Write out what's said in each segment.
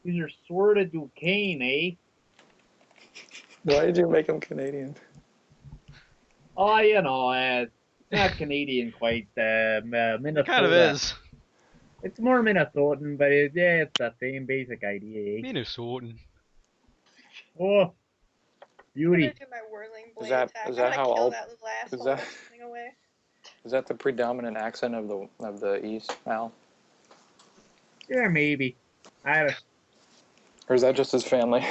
These are sort of Duquesne, eh? Why did you make him Canadian? Oh, not Canadian quite. It kind of Minnesota. is. It's more Minnesotan, but yeah, it's the same basic idea, eh? Minnesotan. Oh, I'm gonna beauty. do my whirling blade Is that attack. is I'm that gonna how kill all that little is asshole that that's running away. is that the predominant accent of the East, Al? Yeah, maybe. I don't. Or is that just his family?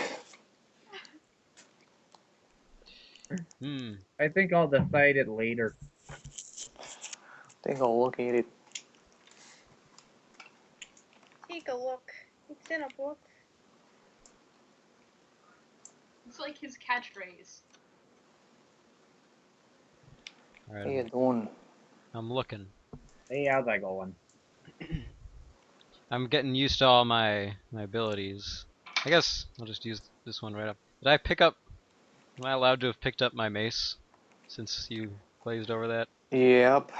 Hmm. I think I'll decide it later. Take a look at it. Take a look. It's in a book. It's like his catchphrase. How you Alright, doing? I'm looking. Hey, how's that going? I'm getting used to all my abilities. I guess I'll just use this one right up. Did I pick up... Am I allowed to have picked up my mace? Since you glazed over that? Yep.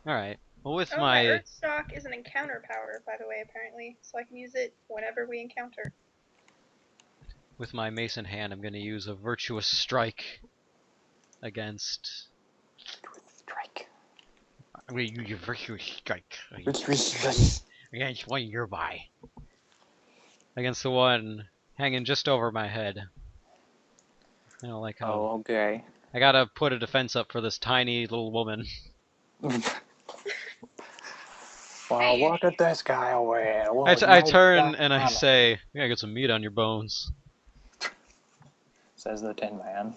Alright. Well, with Oh, my my... Earth Stock is an encounter power, by the way, apparently. So I can use it whenever we encounter. With my mace in hand, I'm going to use a virtuous strike against... Strike. I'm going to use a virtuous strike It's against one nearby. Against the one hanging just over my head. I don't like how... Oh, okay. I gotta put a defense up for this tiny little woman. Well, look at this guy over here. I turn and I say, "You gotta get some meat on your bones." Says the Tin Man.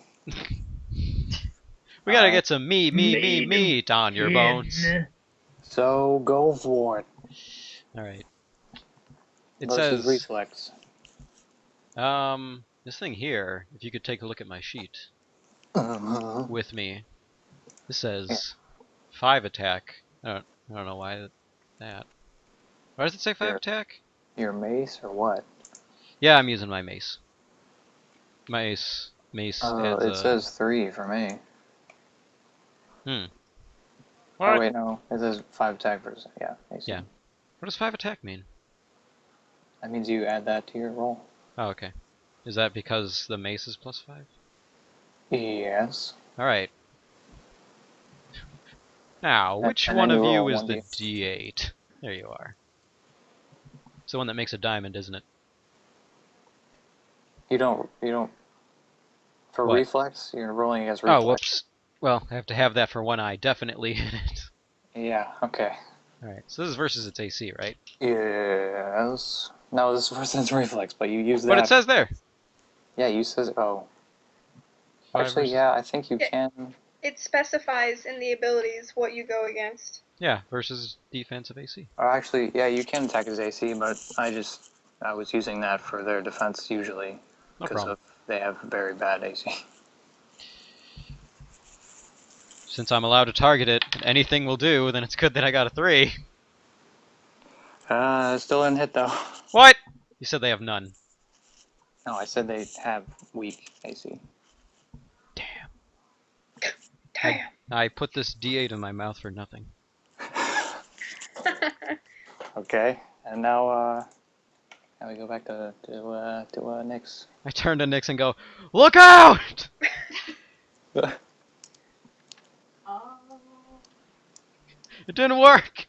We gotta get some meat on your bones. So go for it. All right. It Versus says, reflex. this thing here. If you could take a look at my sheet with me, this says 5 attack. I don't know why that. Why does it say 5 attack? Your mace or what? Yeah, I'm using my mace. Mace adds it says 3 for me. What? Oh wait, no. It says 5 attack versus AC. Yeah. What does 5 attack mean? That means you add that to your roll. Oh, okay. Is that because the mace is +5? Yes. Alright. Now, which And one then of you you roll is the 1d. D8? There you are. It's the one that makes a diamond, isn't it? You don't for What? reflex, you're rolling against reflex. Oh, whoops. Well, I have to have that for one eye definitely in it. Yeah, okay. Alright, so this is versus its AC, right? Yes. No, this is versus reflex, but you use that. But it says there. Yeah, you says Five Actually, versus... yeah, I think you Yeah. can. It specifies in the abilities what you go against. Yeah, versus defensive AC. Or actually, yeah, you can attack his AC, but I was using that for their defense usually No because problem. they have very bad AC. Since I'm allowed to target it, and anything will do, then it's good that I got a 3. Still didn't hit though. What? You said they have none. No, I said they have weak AC. Damn. Damn. I put this D8 in my mouth for nothing. Okay, and now we go back to Nyx. I turn to Nix and go, "Look out!" It didn't work.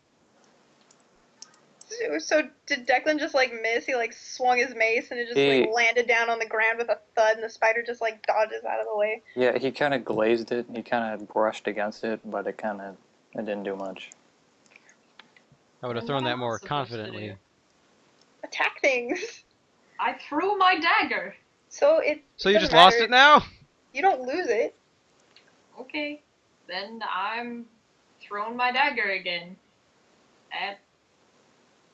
So did Declan just like miss? He like swung his mace and it just He- like landed down on the ground with a thud, and the spider just like dodges out of the way. Yeah, he kind of glazed it. He kind of brushed against it, but it didn't do much. I would have Well, thrown what that am I more supposed to confidently. do? Attack things. I threw my dagger. So it. So you doesn't just lost matter. it now? You don't lose it. Okay, then I'm throwing my dagger again at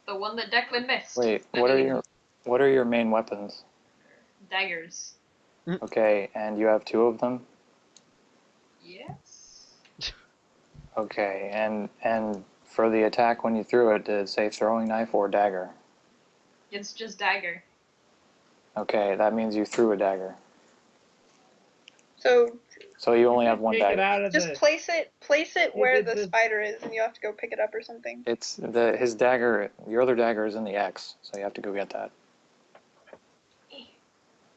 the one that Declan missed. Wait, I what mean, are your main weapons? daggers? Okay, and you have 2 of them. Yes. Okay, and for the attack when you threw it, did it say throwing knife or dagger? It's just dagger. Okay, that means you threw a dagger. So you only have one Take it dagger. out of just the. place it where the the- spider is, and you have to go pick it up or something. It's his dagger. Your other dagger is in the X, so you have to go get that.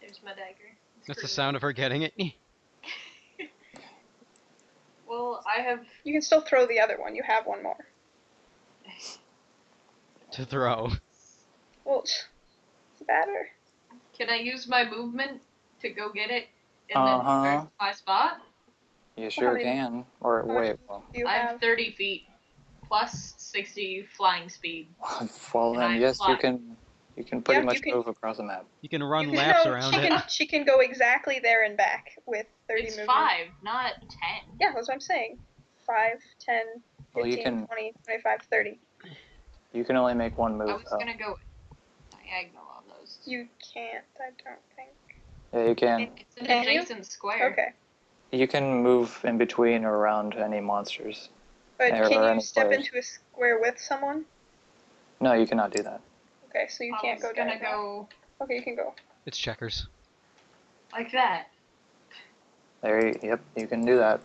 There's my dagger. It's That's the green. sound of her getting it. Well, I have. You can still throw the other one. You have one more. To throw. Well, it's better. Can I use my movement to go get it and then Uh-huh. return to my spot? You sure many- can. Or how much wait, well, Do you I have have? 30 feet plus 60 flying speed. well And then I'm yes, you flying. can pretty Yeah, much you can- move across the map. You can run You can- laps no, around she it. can. She can go exactly there and back with 30 It's movement. 5, not 10. Yeah, that's what I'm saying. 5, 10, 15, Well, you can 20, 25, 30. you can only make one move I was though. gonna go diagonal on those. You can't, I don't think. Yeah, you can. It's an Can you? adjacent square. Okay. You can move in between or around any monsters. But Or can you any step players. into a square with someone? No, you cannot do that. Okay, so you I can't was go gonna diagonal. go Okay, you can go. It's checkers. like that. Yep, you can do that.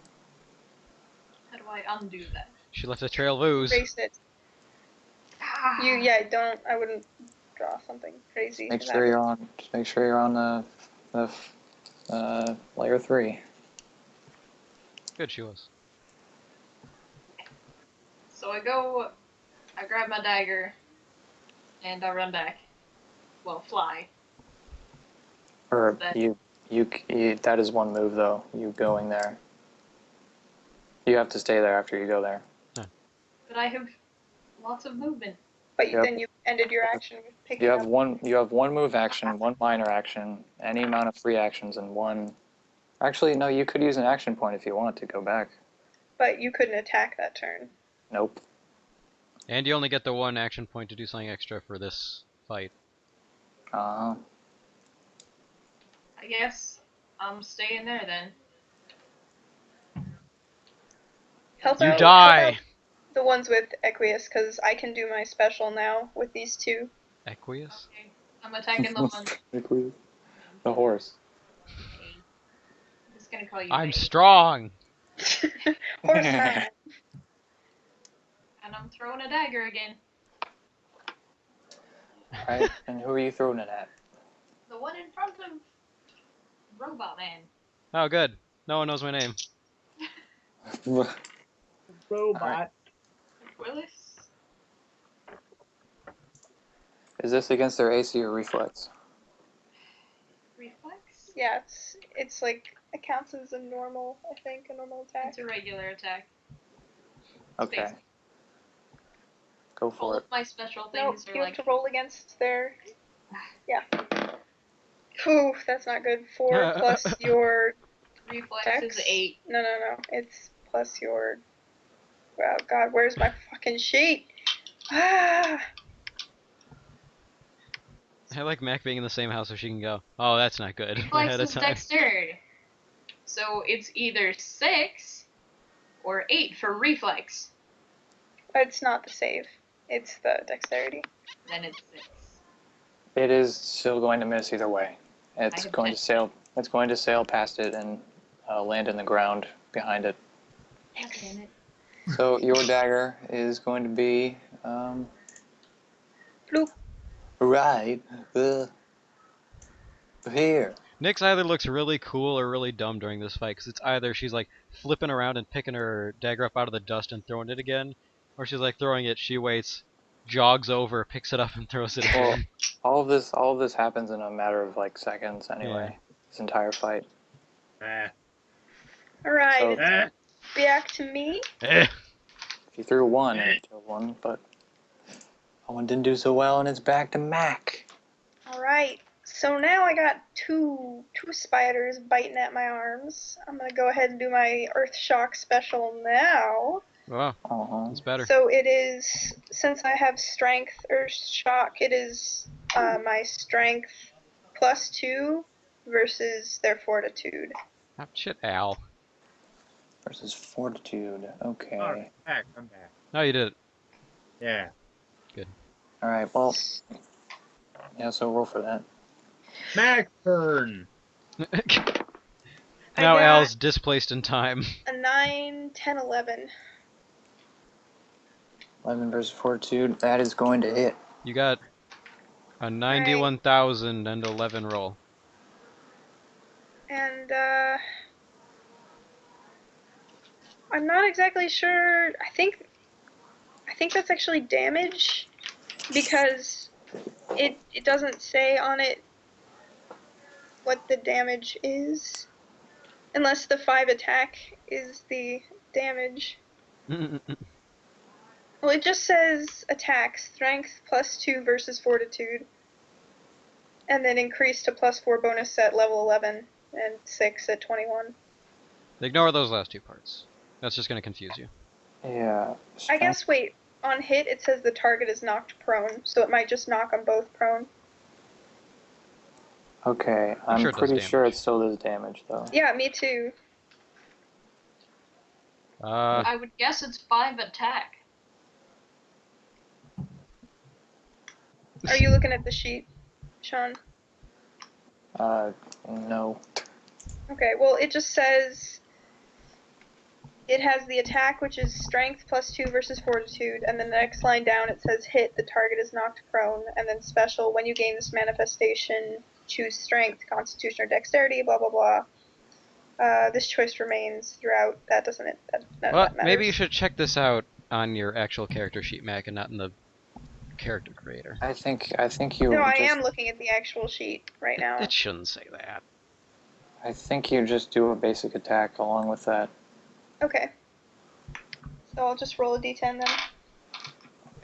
How do I undo that? She left a trail of ooze. Erase it. Ah. I wouldn't draw something crazy. Make to sure you're happen. on. Just make sure you're on the layer 3. Good, she was. So I grab my dagger, and I run back. Well, fly. Or That- you that is one move though. You going there. You have to stay there after you go there. But I have lots of movement. But Yep. then you ended your action with picking You up. have one move action, one minor action, any amount of free actions, and one. Actually, no. You could use an action point if you want to go back. But you couldn't attack that turn. Nope. And you only get the one action point to do something extra for this fight. Uh huh. I guess I'm staying there then. Help You out, die! help out the ones with Equius, because I can do my special now with these two. Equius? Okay. I'm attacking the one. The horse. I'm just gonna call you I'm May. strong! Horse time. And I'm throwing a dagger again. Right. And who are you throwing it at? The one in front of Robot Man. Oh, good. No one knows my name. Robot. Willis. Is this against their AC or reflex? Reflex? Yeah, it's like, it counts as a normal, I think, a normal attack. It's a regular attack. Okay. Basic. Go All for of it. my special No, things are you like have to roll against their... Yeah. Ooh, that's not good. 4 plus your reflex dex. is 8. No. It's plus your... Oh god, where's my fucking sheet? Ah! I like Mac being in the same house so she can go, oh, that's not good, Reflex ahead of is time. dexterity. So it's either 6 or 8 for reflex. It's not the save. It's the dexterity. Then it's 6. It is still going to miss either way. It's have going to sail. It's going to sail past it and land in the ground behind it. Damn it. So your dagger is going to be Bloop. right here. Nyx either looks really cool or really dumb during this fight, because it's either she's like flipping around and picking her dagger up out of the dust and throwing it again, or she's like throwing it, she waits, jogs over, picks it up and throws it Well, again. all of this happens in a matter of like seconds anyway. Yeah. This entire fight. Alright, So- it's back to me. Eh. If you threw one, it killed one, but one didn't do so well, and it's back to Mac. Alright, so now I got two spiders biting at my arms. I'm gonna go ahead and do my Earth Shock special now. Wow, Uh-huh. it's better. So it is, since I have Strength Earth Shock, it is my Strength +2 versus their Fortitude. Ah, shit, Al. Versus Fortitude. Okay. Alright, I'm back. No, you did it. Yeah. All right. Well. Yeah. So roll for that. Max turn. Now I got Al's displaced in time. a 9, 10, 11. 11 versus Fortitude. That is going to hit. You got a 91,011 roll. And I'm not exactly sure. I think that's actually damage because it doesn't say on it what the damage is, unless the 5 attack is the damage. Well, it just says attack, strength +2 versus fortitude, and then increase to +4 bonus at level 11 and 6 at 21. Ignore those last 2 parts. That's just gonna confuse you. Yeah. I guess, wait, on hit it says the target is knocked prone, so it might just knock them both prone. Okay, I'm sure it does pretty sure damage. it still does damage, though. Yeah, me too. I would guess it's 5 attack. Are you looking at the sheet, Shawn? No. Okay, well, it just says it has the attack, which is strength +2 versus fortitude, and then the next line down it says hit, the target is knocked prone, and then special, when you gain this manifestation, choose strength, constitution, or dexterity, blah, blah, blah. This choice remains throughout. That doesn't, none of that matters. Maybe you should check this out on your actual character sheet, Mac, and not in the character creator. I think you. No, I just, am looking at the actual sheet right now. It shouldn't say that. I think you just do a basic attack along with that. Okay. So I'll just roll a d10 then.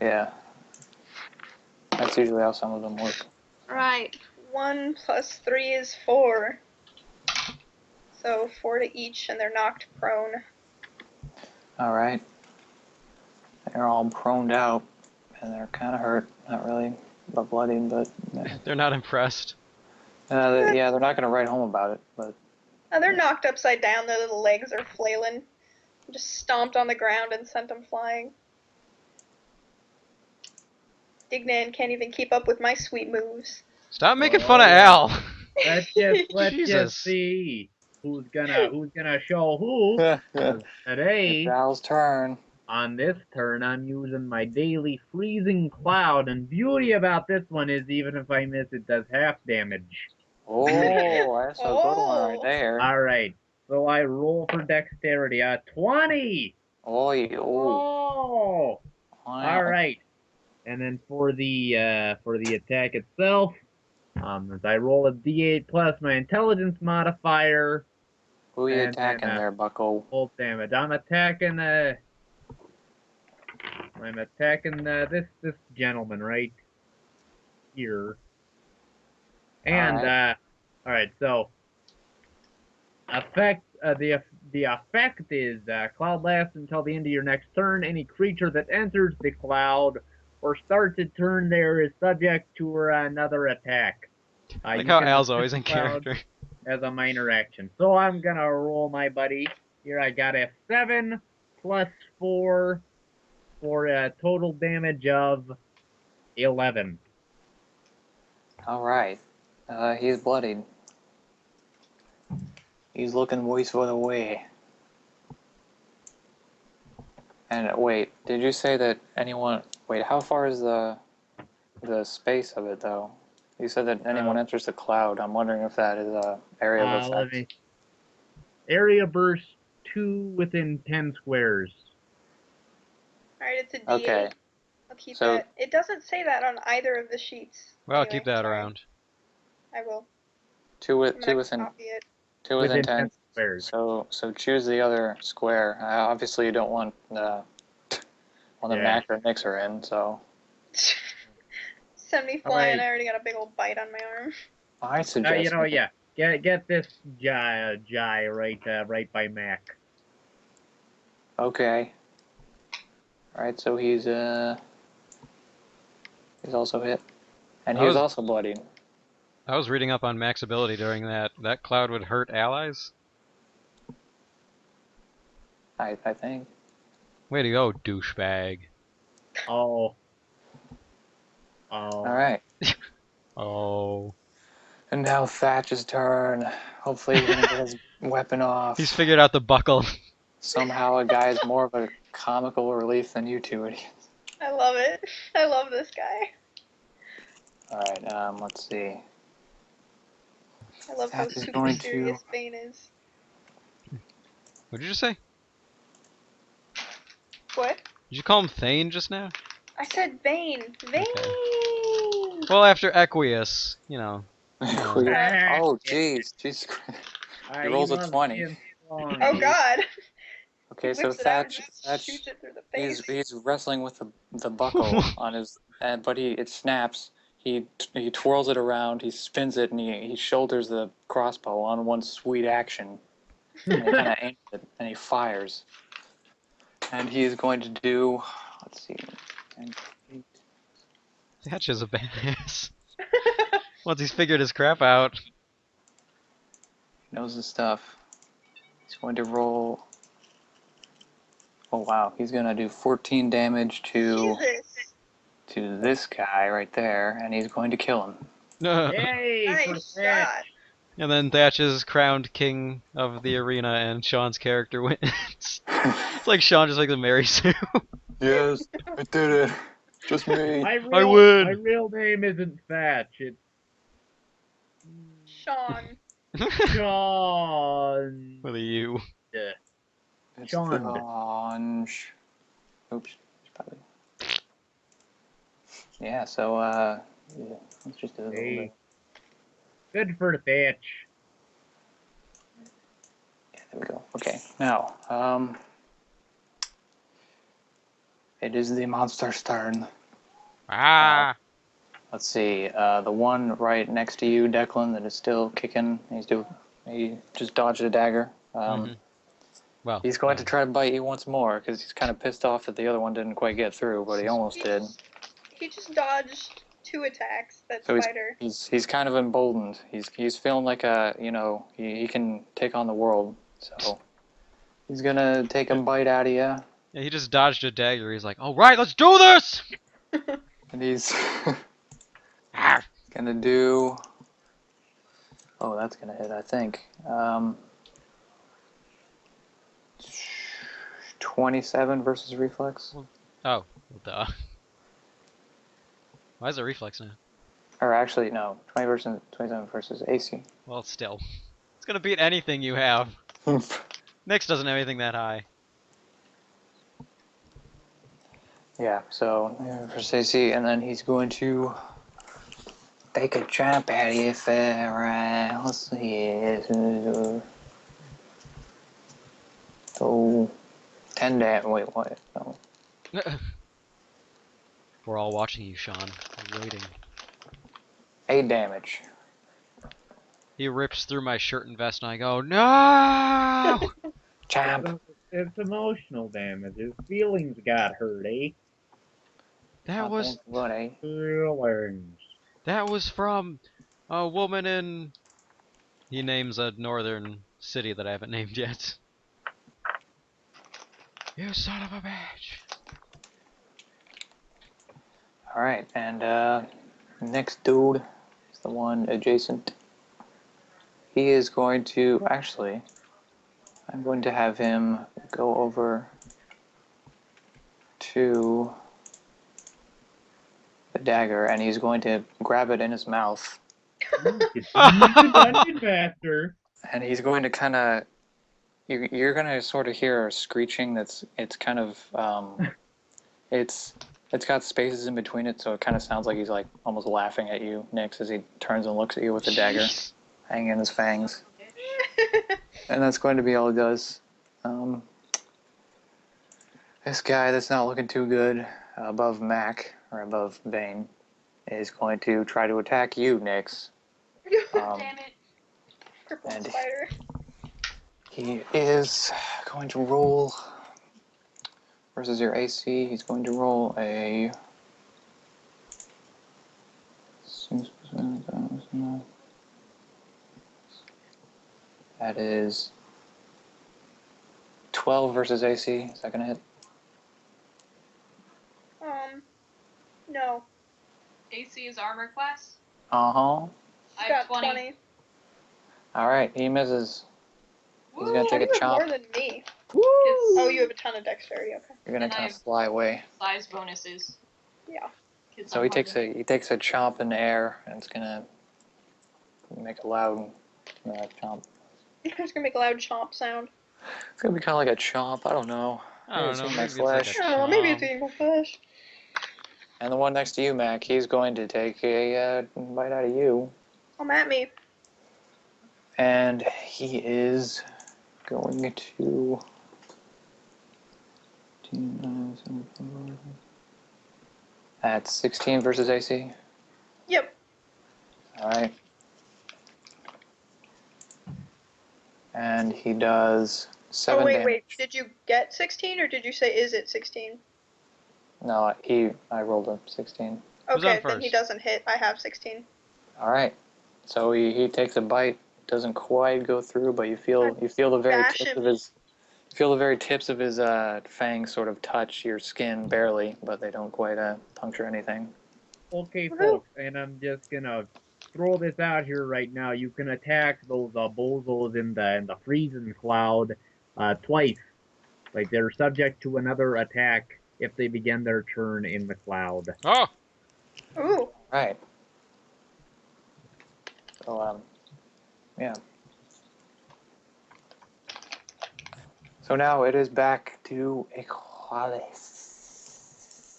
Yeah. That's usually how some of them work. Right. 1 + 3 is 4. So 4 to each, and they're knocked prone. Alright. They're all proned out, and they're kind of hurt. Not really, but bloodied, but... They're not impressed. yeah, they're not going to write home about it, but... They're knocked upside down, their little legs are flailing. Just stomped on the ground and sent them flying. Dignan can't even keep up with my sweet moves. Stop making fun of Al. Let's Jesus. just see who's gonna show who. 'Cause today, It's Al's turn. on this turn, I'm using my daily freezing cloud, and beauty about this one is even if I miss, it does half damage. Oh, that's a good one right there. All right, so I roll for dexterity. 20. Oh, Oh. wow. All right, and then for the attack itself, as I roll a d8 plus my intelligence modifier. Who are you and attacking there, Bucko? Full damage. I'm attacking this gentleman right here. And all right, so the effect is cloud lasts until the end of your next turn. Any creature that enters the cloud or starts a turn there is subject to another attack. Like you how can Al's resist always in the cloud character. as a minor action. So I'm gonna roll my buddy. Here I got a 7 + 4 for a total damage of 11. Alright. He's bloodied. He's looking worse for the way. And wait, did you say that anyone... Wait, how far is the space of it, though? You said that anyone enters the cloud. I'm wondering if that is a area of effect. Area burst 2 within 10 squares. Alright, it's a d8. Okay. I'll keep So- that. It doesn't say that on either of the sheets. Well, Anyway, keep that sorry. around. I will. Two I'm gonna within copy it. 2 within Within 10. 10 squares. So choose the other square. Obviously, you don't want the Yeah. Mac or Nix are in, so... Send me All flying. right. I already got a big old bite on my arm. I suggest... Get this Jai right by Mac. Okay. Alright, so he's also hit. And he was also bloodied. I was reading up on Mac's ability during that. That cloud would hurt allies? I think. Way to go, douchebag. Oh. Alright. Oh. And now Thatch's turn. Hopefully he's gonna get his weapon off. He's figured out the buckle. Somehow a guy is more of a comical relief than you two idiots. I love it. I love this guy. Alright, let's see. I love how That is super going serious to... Bane is. What did you just say? What? Did you call him Thane just now? I said Bane. Bane! Well, after Equius, you know. Oh, jeez. Jesus Christ. He rolls a 20. Oh god! Okay, He so whips it out and Thatch, just shoots it through the face. he's wrestling with the buckle on his, but it snaps. He twirls it around, he spins it, and he shoulders the crossbow on one sweet action. And he kind of aims it, and he fires. And he is going to do, let's see, 10, 8. Thatch is a badass. Once he's figured his crap out. He knows his stuff. He's going to roll. Oh wow, he's going to do 14 damage to this guy right there, and he's going to kill him. Yay! Nice shot. And then Thatch is crowned king of the arena, and Shawn's character wins. It's like Shawn just like the Mary Sue. Yes, I did it. Just me. I win. My real name isn't Thatch. It's Shawn. Shawn. With a U. It's Shawn. Oops. Probably. Yeah, so, yeah, let's just do a little bit. Good for Thatch. Yeah, there we go. Okay, now, it is the monster's turn. Ah! Let's see, the one right next to you, Declan, that is still kicking, he just dodged a dagger. Well, he's going to try to bite you once more, because he's kind of pissed off that the other one didn't quite get through, but he almost did. He just dodged 2 attacks, that So spider. he's kind of emboldened. He's feeling like he can take on the world. So he's gonna take a bite out of you. Yeah, he just dodged a dagger. He's like, all right, let's do this! And he's gonna do... Oh, that's gonna hit, I think. 27 versus reflex. Oh, well, duh. Why is it reflex now? Or actually, no. 27 versus AC. Well, still. It's gonna beat anything you have. Nyx doesn't have anything that high. Yeah, so versus AC, and then he's going to take a jump at you, Farrah. Let's see. So, 10 damage. Wait, what? No. We're all watching you, Shawn. We're waiting. 8 damage. He rips through my shirt and vest, and I go, no! Champ. It's emotional damage. His feelings got hurt, eh? That was What, eh? Feelings. That was from a woman in... He names a northern city that I haven't named yet. You son of a bitch. Alright, and next dude is the one adjacent. He is going to... Actually, I'm going to have him go over to the dagger, and he's going to grab it in his mouth. Dungeon Master. And he's going to kind of... You're going to sort of hear a screeching it's kind of... It's got spaces in between it, so it kind of sounds like he's like almost laughing at you, Nyx, as he turns and looks at you with the dagger hanging in his fangs. And that's going to be all he does. This guy that's not looking too good above Mac, or above Bane, is going to try to attack you, Nyx. Damn it. Crippled spider. He is going to roll versus your AC. He's going to roll a 6%. That is 12 versus AC. Is that going to hit? No. AC is armor class. Uh-huh. I Got have 20. Alright, he misses. He's going to How take do a you have chomp. more than me? Woo! Oh, you have a ton of dexterity, okay. You're going to And I kind of have- fly away. Size bonuses. Yeah. Kids So he takes a chomp in the air, and it's going to make a loud Chomp. It's gonna make a loud chomp sound. It's gonna be kind of like a chomp. I don't know. I don't know. Maybe Maybe it's it's like flesh. a Oh, maybe it's chomp. evil flesh. And the one next to you, Mac, he's going to take a bite out of you. Come at me. And he is going to... That's 16 versus AC. Yep. Alright. And he does 7 Oh, wait, damage. wait. Did you get 16 or did you say is it 16? No, I rolled a 16. Who's on Okay, then he first? doesn't hit. I have 16. Alright. So he takes a bite, doesn't quite go through, but you feel the very Bash tips him. of his fangs sort of touch your skin barely, but they don't quite puncture anything. Okay, Woohoo. folks, and I'm just gonna throw this out here right now. You can attack those bozos in the freezing cloud twice. Like they're subject to another attack if they begin their turn in the cloud. Oh! Ooh. Right. So yeah. So now it is back to Equalis.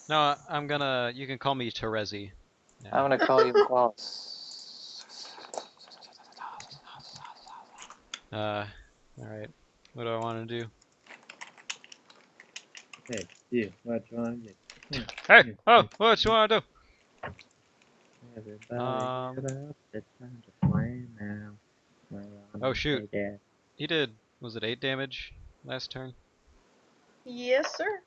No, I'm gonna. You can call me Terezi. Yeah. I'm gonna call you Equalis. Alright. What do I want to do? Hey, yeah, what you want to do? Hey! Oh! What you want to do? Everybody get up, it's time to flame now. Oh, shoot. He did. Was it 8 damage last turn? Yes, sir.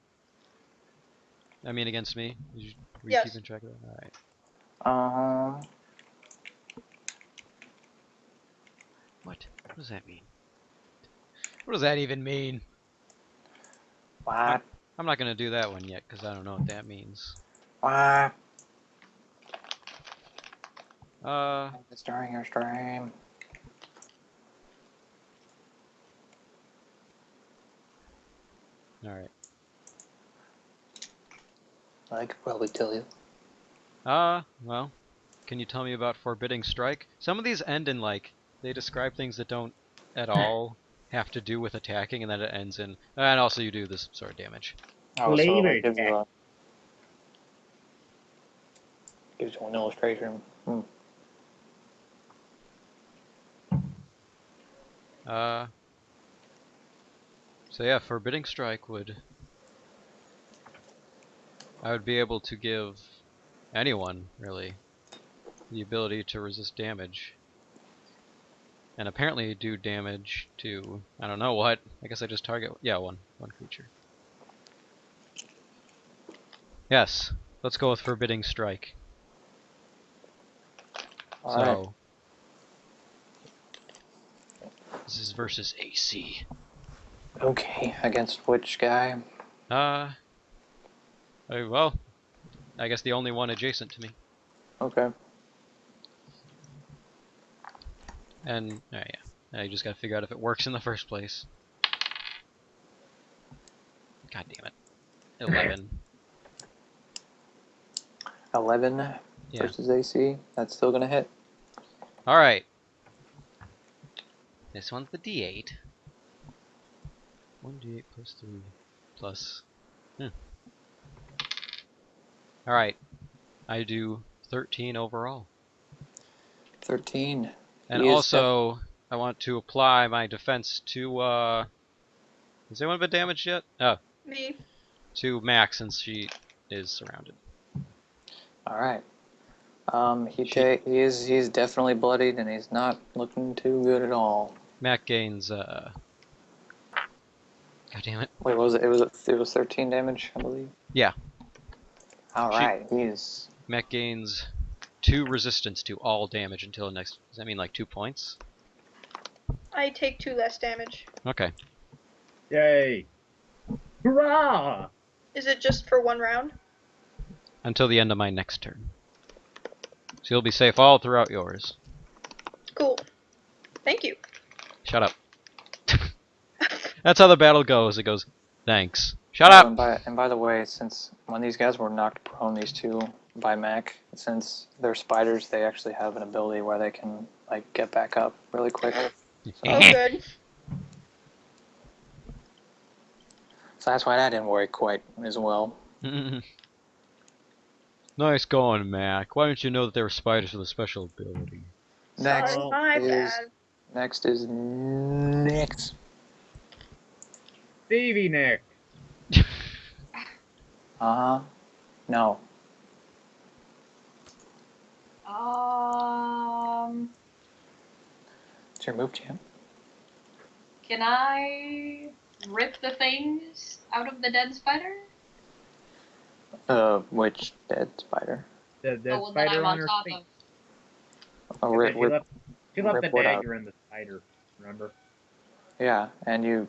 I mean, against me? Were you Yes. keeping track of that? Alright. What? What does that mean? What does that even mean? What? I'm not gonna do that one yet, because I don't know what that means. What? It's during your stream. Alright. I could probably tell you. Well, can you tell me about Forbidding Strike? Some of these end in, like, they describe things that don't at all have to do with attacking, and then it ends in, and also you do this sort of damage. Oh, so Flavor it gives you an illustration. So yeah, Forbidding Strike I would be able to give anyone, really, the ability to resist damage. And apparently do damage to, I don't know what, I guess I just target, yeah, one creature. Yes, let's go with Forbidding Strike. Alright. So, this is versus AC. Okay, against which guy? Well, I guess the only one adjacent to me. Okay. And, yeah, I just gotta figure out if it works in the first place. God damn it. 11. 11 Yeah. versus AC. That's still gonna hit. Alright. This one's the D8. 1d8 plus 3 plus... Alright. I do 13 overall. 13. And also, I want to apply my defense to, has anyone been damaged yet? Oh. Me. To Max, since she is surrounded. Alright. He's definitely bloodied, and he's not looking too good at all. Mac gains, God damn it. Wait, it was 13 damage, I believe? Yeah. Alright, Mac gains 2 resistance to all damage until the next... Does that mean like 2 points? I take 2 less damage. Okay. Yay! Hurrah! Is it just for 1 round? Until the end of my next turn. So you'll be safe all throughout yours. Cool. Thank you. Shut up. That's how the battle goes. It goes, thanks. Shut up! And by the way, since when these guys were knocked prone, these two, by Mac, since they're spiders, they actually have an ability where they can like get back up really quick. Oh, good. So that's why that didn't work quite as well. Nice going, Mac. Why didn't you know that there were spiders with a special ability? Next Sorry, my bad. Next is Nick. Stevie Nick. No. It's your move, champ. Can I rip the things out of the dead spider? Which dead spider? The one that spider I'm on on her top feet. of. Oh, Yeah, she left the rip what out? dagger in the spider. Remember? Yeah, and you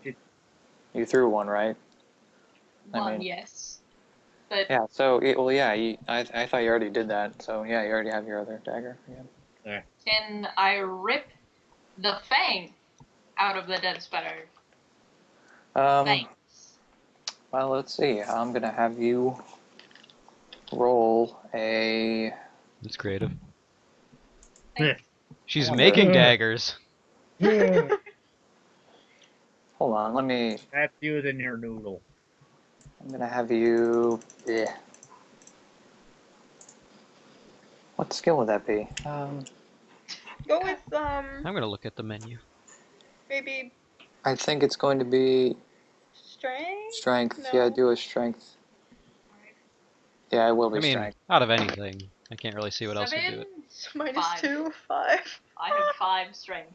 threw one, right? One, yes. But Yeah. So I thought you already did that. So yeah, you already have your other dagger again. Yeah. can I rip the fang out of the dead spider? Thanks. Well, let's see. I'm gonna have you roll a. That's creative. Thanks. She's wonder- making daggers. Hold on. Let me. That's using your noodle. I'm gonna have you. Yeah. What skill would that be? Go with I'm gonna look at the menu. maybe I think it's going to be strength. strength. No. Yeah, do a strength. Yeah, it will be I mean, strength. out of anything, I can't really see what else would do it. So minus 5. 2, 5. I have 5 strength.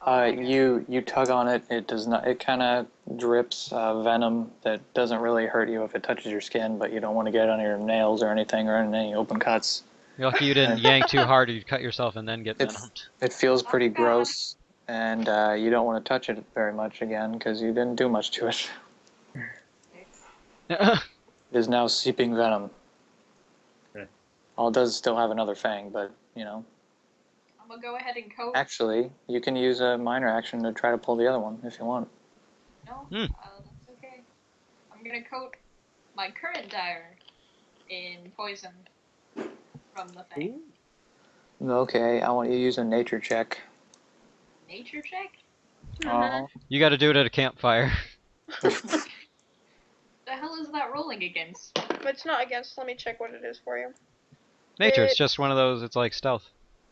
Oh my God. You tug on it. It does not. It kind of drips venom that doesn't really hurt you if it touches your skin, but you don't want to get it on your nails or anything or in any open cuts. You're lucky you didn't yank too hard or you'd cut yourself and then get venomed. It feels pretty Oh, God. gross, and you don't want to touch it very much again because you didn't do much to it. It is now seeping venom. Well, it does still have another fang, but you know. I'm gonna go ahead and coat. Actually, you can use a minor action to try to pull the other one if you want. No, Hmm. that's okay. I'm gonna coat my current dagger in poison from the fang. Okay, I want you to use a nature check. Nature check? You gotta do it at a campfire. The hell is that rolling against? But it's not against. Let me check what it is for you. Nature, it's just one of those, it's like stealth.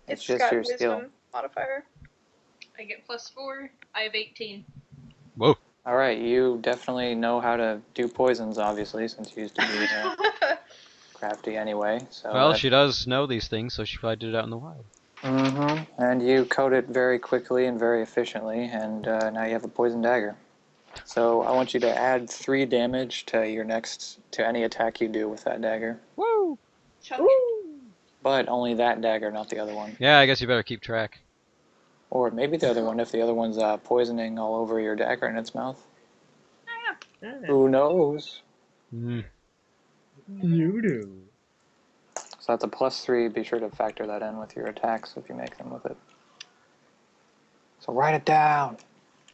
It's It's just got your wisdom skill. modifier. I get +4. I have 18. Whoa. Alright, you definitely know how to do poisons, obviously, since you used to be crafty anyway. So Well, she does know these things, so she probably did it out in the wild. Mm-hmm. And you coat it very quickly and very efficiently, and now you have a poison dagger. So I want you to add 3 damage to any attack you do with that dagger. Woo! Chunk. But only that dagger, not the other one. Yeah, I guess you better keep track. Or maybe the other one if the other one's poisoning all over your dagger in its mouth. Who knows? Mm. You do. So that's a +3. Be sure to factor that in with your attacks if you make them with it. So write it down.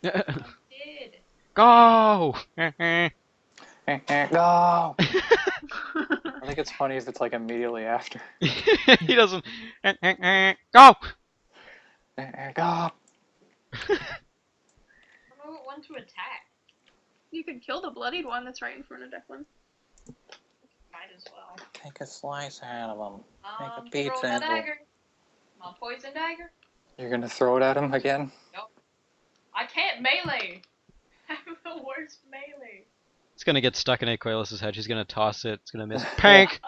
I did. Go! Go! I think it's funny if it's like immediately after. He doesn't. Go! Go! I don't know what one to attack. You could kill the bloodied one that's right in front of Declan. Might as well. Take a slice out of them. Make a Throw pizza my and dagger. My poison dagger. You're gonna throw it at him again? I can't melee. I'm the worst melee. It's gonna get stuck in Aquelus's head. She's gonna toss it. It's gonna miss. Pank!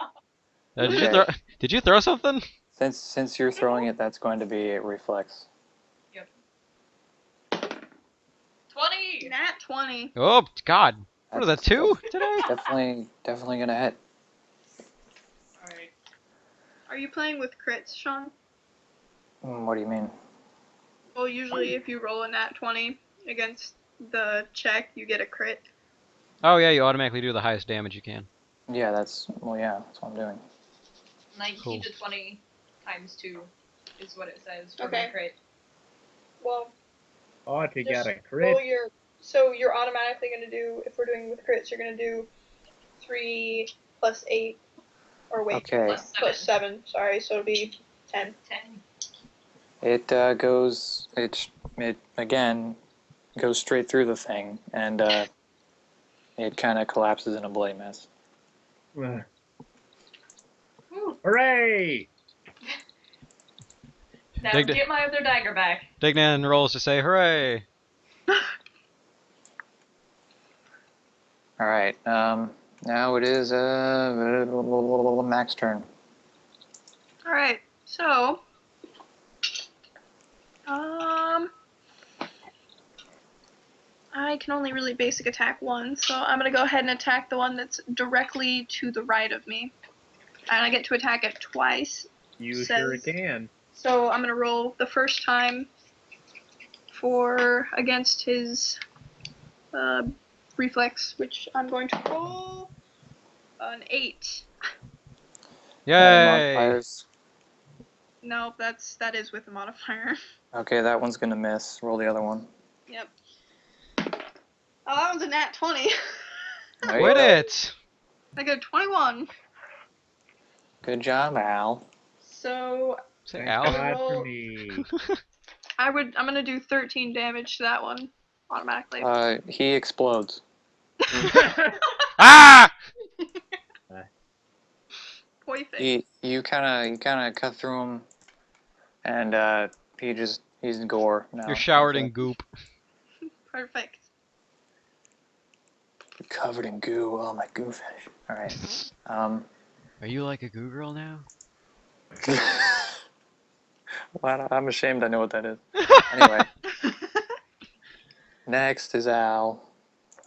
Okay. Did you throw something? Since you're throwing it, that's going to be a reflex. 20! Nat 20. Oh, God. What is that, That's 2 today? Definitely gonna hit. Alright. Are you playing with crits, Shawn? What do you mean? Well, usually if you roll a nat 20 against the check, you get a crit. Oh, yeah, you automatically do the highest damage you can. Yeah, that's what I'm doing. 19 Cool. to 20 times 2 is what it says for Okay. my crit. Well, Oh, if you just got a crit. roll your. So you're automatically going to do, if we're doing with crits, you're going to do 3 plus 8. Or wait, Okay. Plus 7. plus 7. Sorry, so it'll be 10. 10. It goes. It again goes straight through the thing, and it kind of collapses in a bloody mess. Ugh. Whew. Hooray! Now Dig- get my other dagger back. Dignan rolls to say hooray. All right. Now it is Mac's turn. Alright, so I can only really basic attack one, so I'm gonna go ahead and attack the one that's directly to the right of me. And I get to attack it twice. You sure can. So I'm gonna roll the first time for against his reflex, which I'm going to roll an 8. Yay! Modifiers. No, that is with the modifier. Okay, that one's gonna miss. Roll the other one. Yep. Oh, that one's a nat 20. There you Quit go. it! I got 21. Good job, Al. So Say Thank Al. God Roll. for me. I'm gonna do 13 damage to that one automatically. He explodes. Ah! Perfect. You kind of cut through him, and he's gore now. You're showered in goop. Perfect. Covered in goo. Oh, my goo fish. All right. Are you like a goo girl now? Well, I'm ashamed I know what that is. Anyway, next is Al.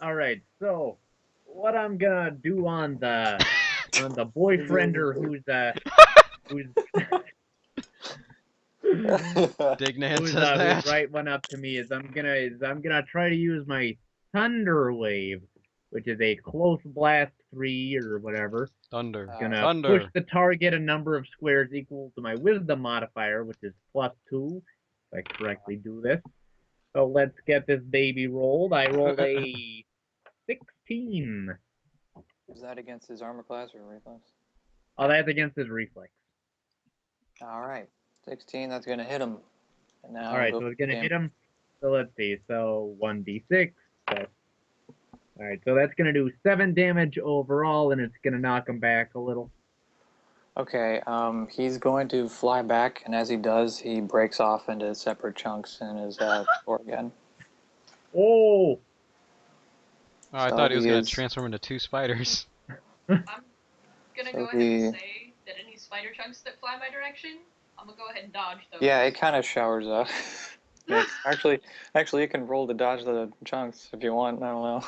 Alright, so what I'm gonna do on the boyfriender who's Dignan who's says that. right one up to me is I'm gonna try to use my Thunder Wave, which is a close blast 3 or whatever. Thunder. Gonna Thunder. push the target a number of squares equal to my Wisdom modifier, which is +2. If I correctly do this. So let's get this baby rolled. I rolled a 16. Is that against his armor class or reflex? Oh, that's against his reflex. All right. 16, that's going to hit him. And now Alright, go so for it's gonna damage. hit him. So let's see. So 1d6. Alright, so that's gonna do 7 damage overall, and it's gonna knock him back a little. Okay, he's going to fly back, and as he does, he breaks off into separate chunks in his floor again. Oh! Oh, I So thought he was he going is- to transform into 2 spiders. I'm gonna So go ahead he- and say that any spider chunks that fly my direction, I'm gonna go ahead and dodge those. Yeah, it kind of showers up. Actually, you can roll to dodge the chunks if you want. I don't know.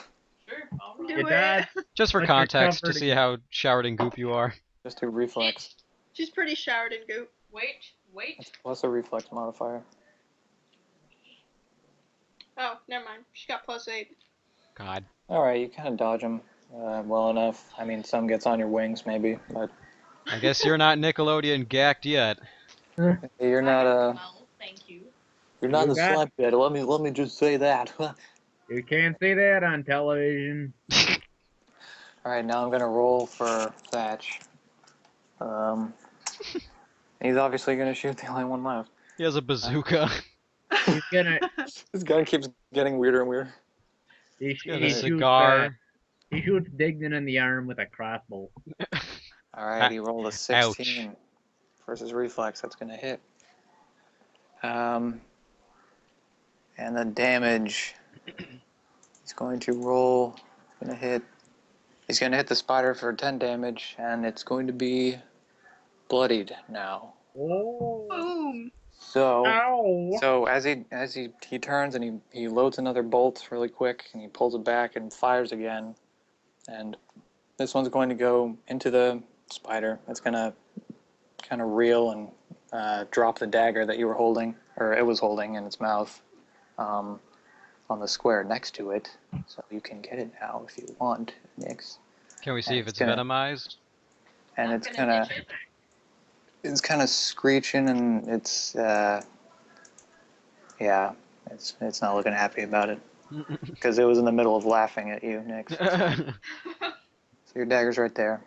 Sure, I'll roll. Do It it. does. Just for But you're context, to covered see how showered in goop you are. Just do reflex. Shit. She's pretty showered in goop. Wait. That's plus a reflex modifier. Oh, never mind. She got +8. God. All right, you kind of dodge him well enough. I mean, some gets on your wings maybe, but I guess you're not Nickelodeon gacked yet. you're not Well, thank you. you're not You the got- slap bed. Let me just say that. You can't say that on television. All right, now I'm gonna roll for Thatch. He's obviously gonna shoot the only one left. He has a bazooka. He's gonna. This gun keeps getting weirder and weirder. He, He has he a shoots, cigar. he shoots Dignan in the arm with a crossbow. All right, he rolled a 16 Ouch. versus reflex. That's gonna hit. And the damage. He's going to roll. Gonna hit. He's gonna hit the spider for 10 damage, and it's going to be bloodied now. Oh! Boom. So. Ow! So as he turns and he loads another bolt really quick and he pulls it back and fires again, and this one's going to go into the spider. It's gonna kind of reel and drop the dagger that you were holding, or it was holding in its mouth, on the square next to it. So you can get it now if you want, Nix. Can we see if it's it's gonna- venomized? And I'm it's gonna ditch it. it's kind of screeching and it's yeah, it's not looking happy about it because it was in the middle of laughing at you, Nix. So your dagger's right there.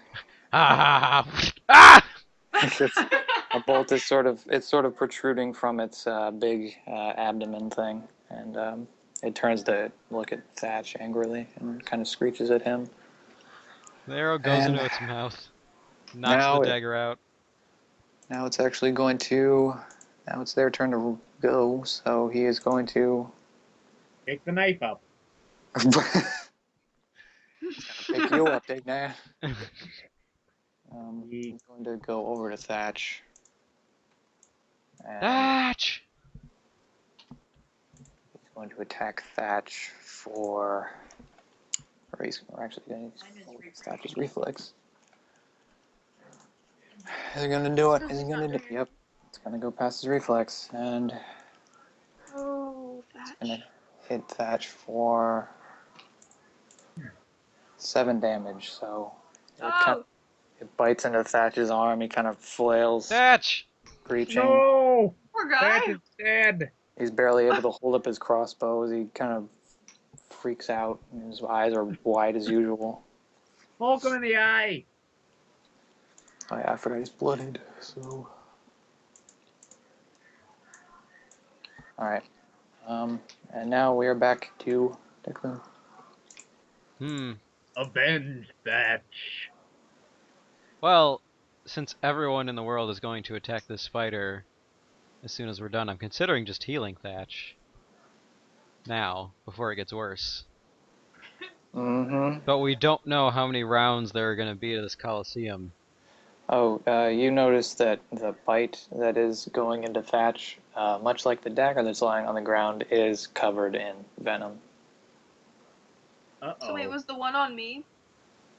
Ah! Ah! A bolt is sort of protruding from its big abdomen thing, and it turns to look at Thatch angrily and kind of screeches at him. The arrow goes And into its mouth, knocks the dagger out. Now it's actually going to. Now it's their turn to go, so he is going to. Pick the knife up. Pick you up, big man. He's going to go over to Thatch. And Thatch! he's going to attack Thatch for. Or he's actually going to Thatch's reflex. Is he going to do it? Is he going to do it? Yep. It's going to go past his reflex, and. Oh, It's Thatch. going to hit Thatch for 7 damage, so. It bites into Thatch's arm. He kind of flails, Thatch! screeching. No! Poor guy. Thatch is dead. He's barely able to hold up his crossbow as he kind of freaks out. And his eyes are wide as usual. Poke him in the eye. Oh yeah, I forgot he's bloodied, so... Alright. And now we are back to Declan. Avenge Thatch. Well, since everyone in the world is going to attack this spider as soon as we're done, I'm considering just healing Thatch. Now, before it gets worse. Mm-hmm. But we don't know how many rounds there are going to be to this Coliseum. Oh, you notice that the bite that is going into Thatch, much like the dagger that's lying on the ground, is covered in venom. Uh-oh. So wait, was the one on me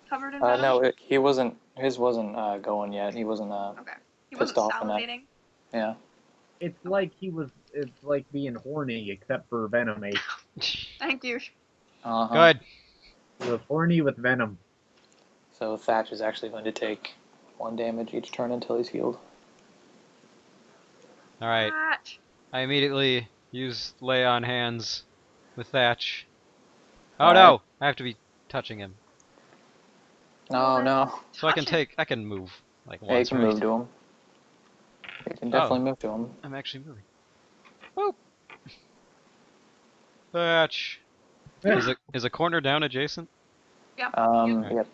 covered in venom? No, he wasn't. His wasn't going yet. He wasn't. Okay. He pissed wasn't off enough. salivating. Yeah. It's like it's like being horny, except for venomate. Thank you. Good. He was horny with venom. So Thatch is actually going to take 1 damage each turn until he's healed. Alright. Thatch. I immediately use lay on hands with Thatch. Oh Alright. no! I have to be touching him. No, no. So I can move. Like Yeah, you once, can right? move to him. You can definitely move to him. I'm actually moving. Whoop! Thatch! Is a corner down adjacent? Yep. Yep.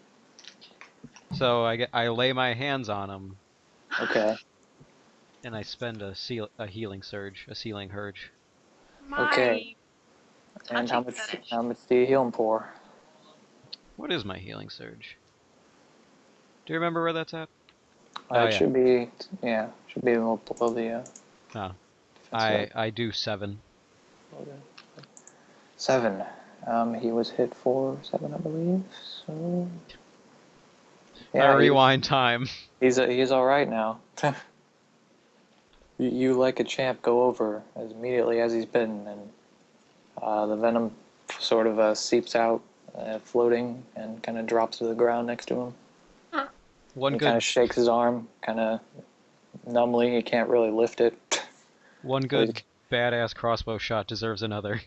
So I lay my hands on him, Okay. and I spend a healing surge, a sealing hurge. My Okay. And how touching fetish. much do you heal him for? What is my healing surge? Do you remember where that's at? It should be, yeah, should be a little below the, Oh. defense I do 7. level. 7. He was hit for 7, I believe, so... I rewind time. He's all right now. you like a champ go over as immediately as he's bitten, and the venom sort of seeps out, floating, and kind of drops to the ground next to him. One He good kind of shakes his arm, kind of numbly. He can't really lift it. one good badass crossbow shot deserves another.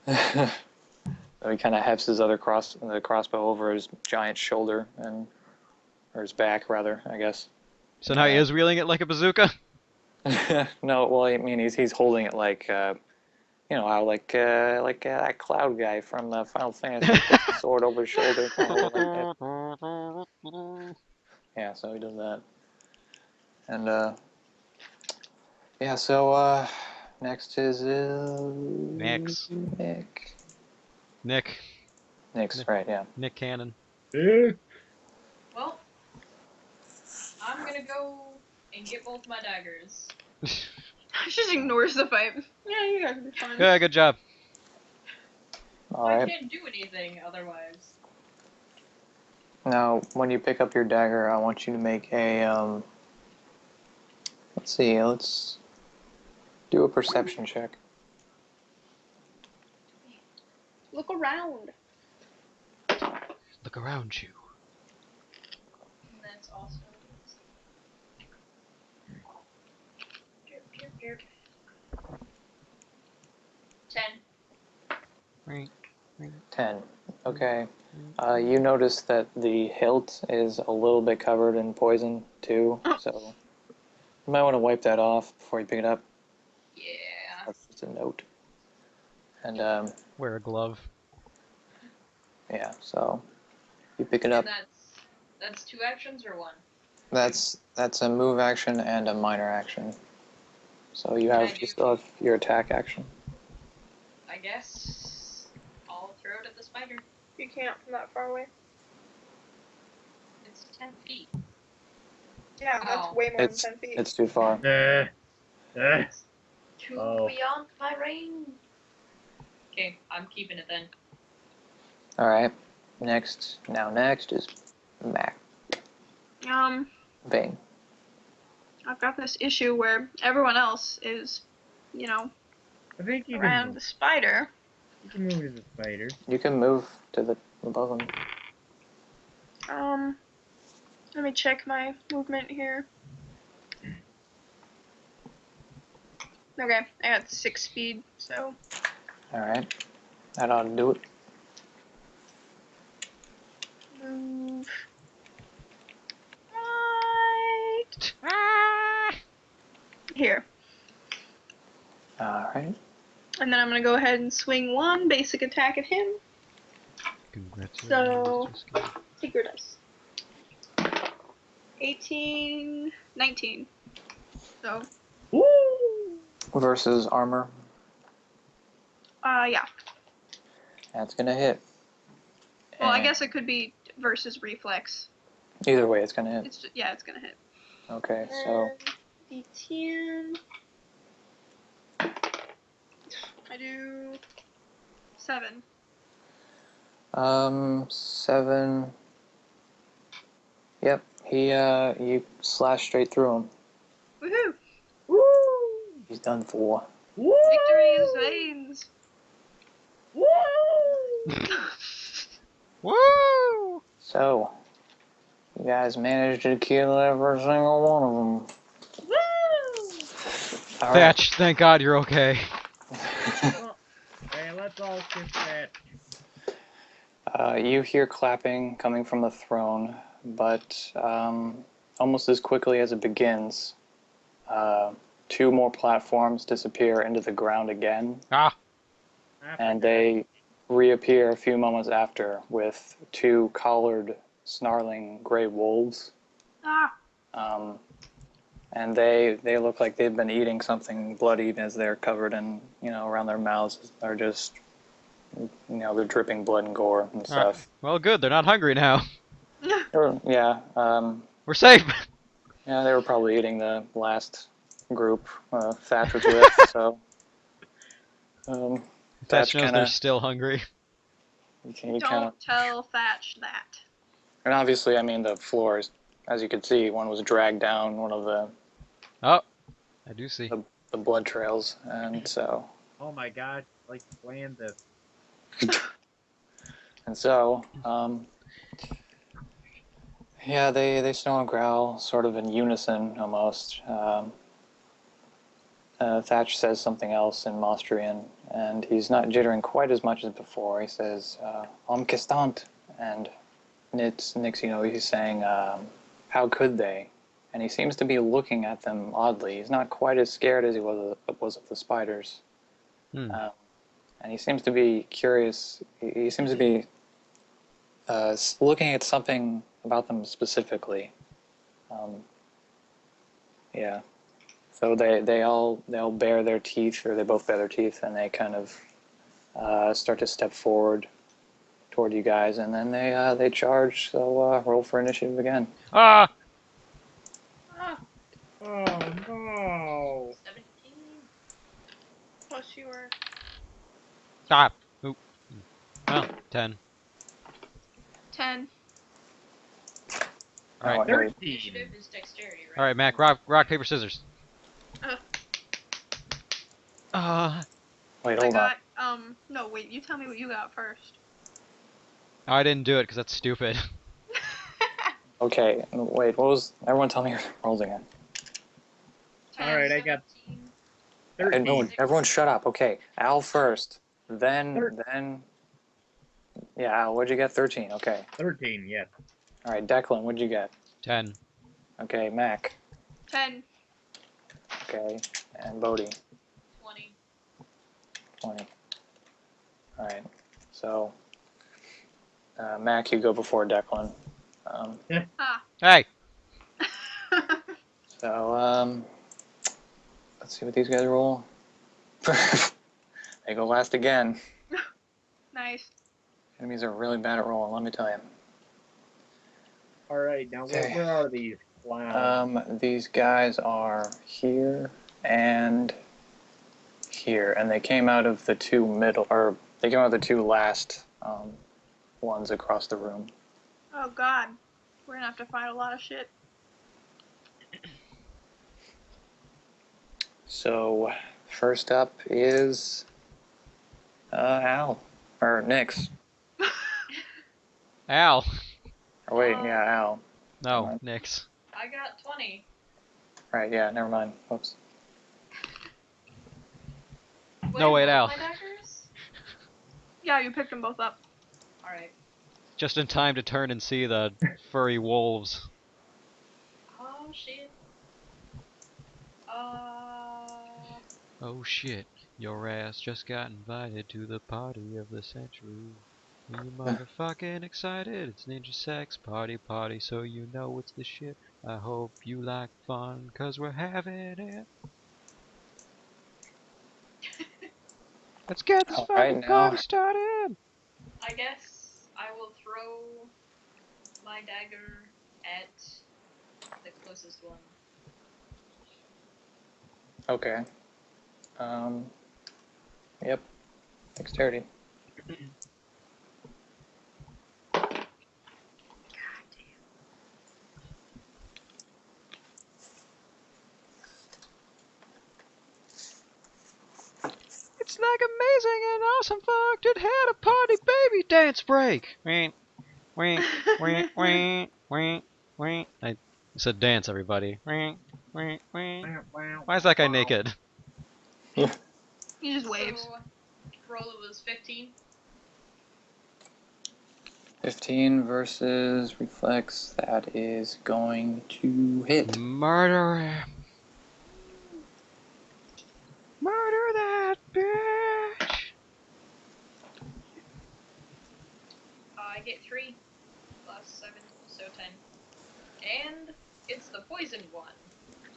So he kind of hefts his other crossbow over his giant shoulder, or his back rather, I guess. So now he is wielding it like a bazooka? No, well, I mean he's holding it like you know how like that cloud guy from Final Fantasy puts the sword over his shoulder. Kinda like that. Yeah, so he does that. And yeah, so next is Nick's. Nick's, right? Yeah. Nick Cannon. Well, I'm gonna go and get both my daggers. She just ignores the fight. Yeah, you guys will be fine. Yeah, good job. All I right. can't do anything otherwise. Now, when you pick up your dagger, I want you to make a let's see, let's do a perception check. Look around. Look around you. And that's also... Derp. 10. Right. 10. Okay. You notice that the hilt is a little bit covered in poison too, so You might want to wipe that off before you pick it up. Yeah. That's just a note. And Wear a glove. yeah, so you pick it up. And that's 2 actions or 1? That's a move action and a minor action. So you still have your attack action. I guess I'll throw it at the spider. You can't from that far away. It's 10 feet. Yeah, that's way more than 10 feet. It's too far. It's too Oh. beyond my range. Okay, I'm keeping it then. All right. Next is Mac. Bane. I've got this issue where everyone else is, you know, I think you around can the spider. You can move to the spider. You can move to the above him. Let me check my movement here. Okay, I got 6 speed, so. Alright. That ought to do it. Move. Right. Here. Alright. And then I'm gonna go ahead and swing 1 basic attack at him. Congratulations. So, take your dice. 18, 19. So. Woo! Versus armor. Yeah. That's gonna hit. Well, I And guess it could be versus reflex. either way, it's gonna hit. It's just, yeah, it's gonna hit. Okay, so D10. I do 7. 7. Yep, you slash straight through him. Woohoo! Woo! He's done for. Woo! Victory is veins. Woo! Woo! So, you guys managed to kill every single one of them. Woo! All Thatch, thank God you're okay. Well, hey, let's all kiss that. You hear clapping coming from the throne, but almost as quickly as it begins, 2 more platforms disappear into the ground again, and they reappear a few moments after with 2 collared, snarling gray wolves. And they look like they've been eating something bloody as they're covered in, around their mouths. They're just, they're dripping blood and gore and stuff. Well, good. They're not hungry now. Yeah. We're safe. Yeah, they were probably eating the last group Thatch was with, so. Thatch knows they're still hungry. Don't tell Thatch that. And obviously, I mean, the floors, as you could see, one was dragged down one of the. Oh, I do see. The blood trails, and so. Oh my gosh, like planned this. And so, yeah, they snore and growl, sort of in unison almost. Thatch says something else in Mostrian, and he's not jittering quite as much as before. He says, Kistant, and Nick's, he's saying, how could they? And he seems to be looking at them oddly. He's not quite as scared as he was of the spiders. And he seems to be curious. He seems to be looking at something about them specifically. Yeah. So they all bare their teeth, or they both bare their teeth, and they kind of start to step forward toward you guys, and then they charge. So roll for initiative again. Ah! Oh no! 17. Plus you were. Stop. Oop. Well, 10. 10. All right. 13. Initiative is dexterity, right? All right, Mac. Rock, paper, scissors. Wait, I hold on. got, no, wait, you tell me what you got first. I didn't do it because that's stupid. Okay, wait. What was? Everyone, tell me your rolls again. 10, Alright, I got 17. $13. Everyone, shut up. Okay, Al first. Then. Yeah, Al. What'd you get? 13. Okay. 13, yes. All right, Declan. What'd you get? 10. Okay, Mac. 10. Okay, and Bodhi. 20. 20. Alright, so Mac, you go before Declan. Hey! So, let's see what these guys roll. They go last again. Nice. Enemies are really bad at rolling, let me tell you. Alright, now Okay. where are these clowns? These guys are here and here, and they came out of the two middle, or they came out of the two last ones across the room. Oh god. We're gonna have to fight a lot of shit. So, first up is Al, or Nix. Al. Or wait, yeah, Al. No, Nix. I got 20. Right, yeah, never mind. Whoops. No, wait, both Al. my daggers? Yeah, you picked them both up. Alright. Just in time to turn and see the furry wolves. Oh shit. Oh shit, your ass just got invited to the party of the century. You motherfucking excited, it's ninja sex party, so you know it's the shit. I hope you like fun, cause we're having it. Let's get this fucking party started! I guess I will throw my dagger at the closest one. Okay. Yep. Dexterity. It's like amazing and awesome fucked it had a party baby dance break! Wink, wink, wink, wink, wink, wink. I said dance, everybody. Wink, wink, wink. Why is that guy naked? He just waves. So, roll was 15. 15 versus reflex. That is going to hit. Murder him. Murder that bitch. I get 3 plus 7, so 10. And it's the poison one.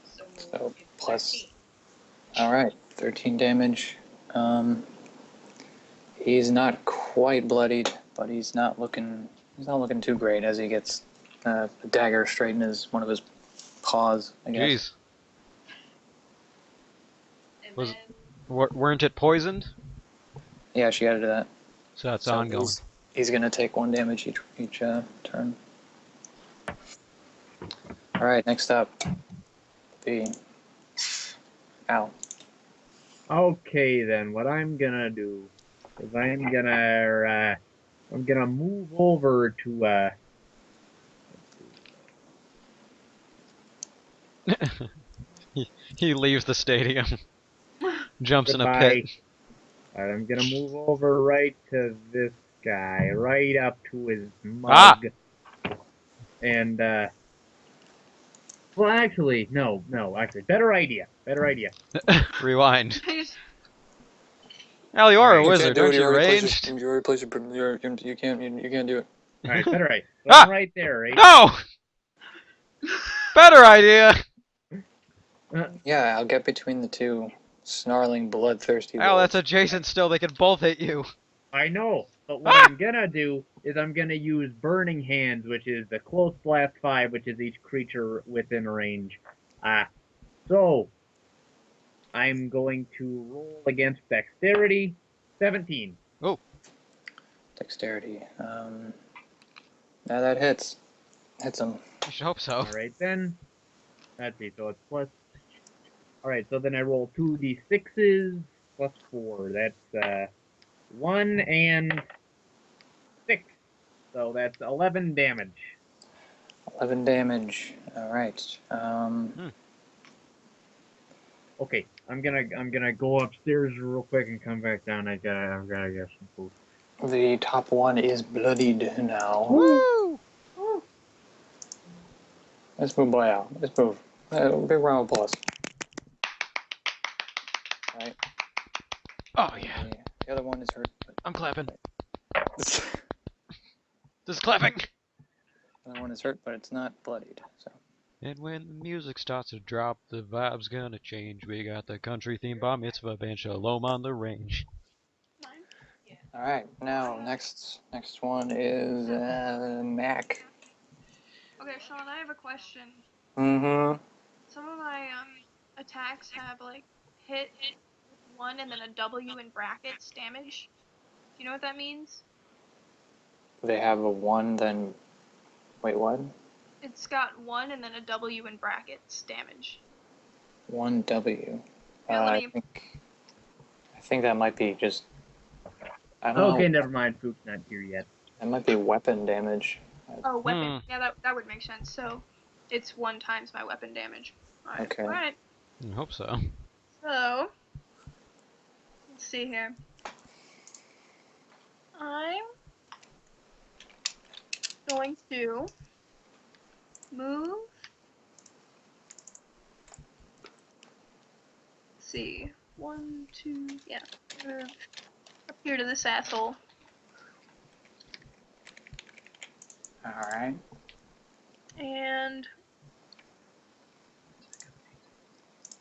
So, So, it's plus- 13. Alright, 13 damage. He's not quite bloodied, but he's not looking too great as he gets a dagger straight in one of his paws, I guess. Jeez. And Was- then Weren't it poisoned? Yeah, she added that. So that's So ongoing. He's gonna take 1 damage each turn. Alright, next up. The Al. Okay then, what I'm gonna do is I'm gonna move over to He leaves the stadium. Jumps in a goodbye. pit. Alright, I'm gonna move over right to this guy, right up to his mug. Ah! And well actually, no, actually, better idea. Rewind. Al, you are a wizard, aren't you ranged? You already placed you can't do it. Alright, better idea. So Ah! I'm right there, right? No! Better idea! Yeah, I'll get between the two snarling, bloodthirsty Al, wolves. that's adjacent still, they could both hit you. I know, but what I'm gonna do is I'm gonna use Burning Hands, which is the close blast 5, which is each creature within range. So I'm going to roll against Dexterity, 17. Oh. Dexterity. Now that hits. Hits him. You should hope so. Alright then. Let's see, so it's plus... Alright, so then I roll 2d6s, plus 4. That's 1 and 6. So that's 11 damage. 11 damage. Alright. Okay, I'm gonna go upstairs real quick and come back down. I've gotta get some food. The top one is bloodied now. Woo! Let's move by out. Let's move. Big round of applause. Oh yeah. The other one is hurt. I'm clapping. The This is clapping. other one is hurt, but it's not bloodied. So. And when the music starts to drop, the vibe's gonna change. We got the country theme bar mitzvah band Shalom on the range. All right. Now next one is Mac. Okay, Shawn, I have a question. Mm-hmm. Some of my attacks have like hit with 1 and then a W in brackets damage. Do you know what that means? They have a 1, then... Wait, what? It's got 1 and then a W in brackets damage. 1W. Yeah, let me... I think that might be just... I don't Okay, know. never mind. Fook's not here yet. That might be weapon damage. Oh, weapon. Yeah, that would make sense. So, it's 1 times my weapon damage. Alright. Okay. Alright. I hope so. So, let's see here. I'm going to move. Let's see. 1, 2, yeah. Move up here to this asshole. Alright. And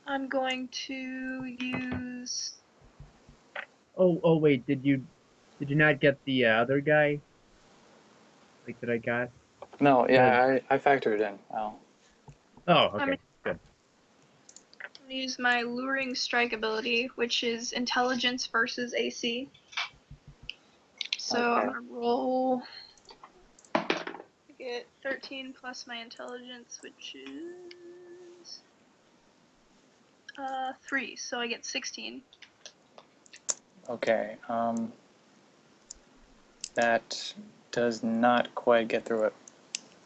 I'm going to use... Oh, wait. Did you not get the other guy? Like that I got? No, yeah, I factored in. Oh. Oh, okay. Good. I'm going to use my Luring Strike ability, which is Intelligence versus AC. So Okay. I'm going to roll... get 13 plus my Intelligence, which is... 3, so I get 16. Okay, that does not quite get through it.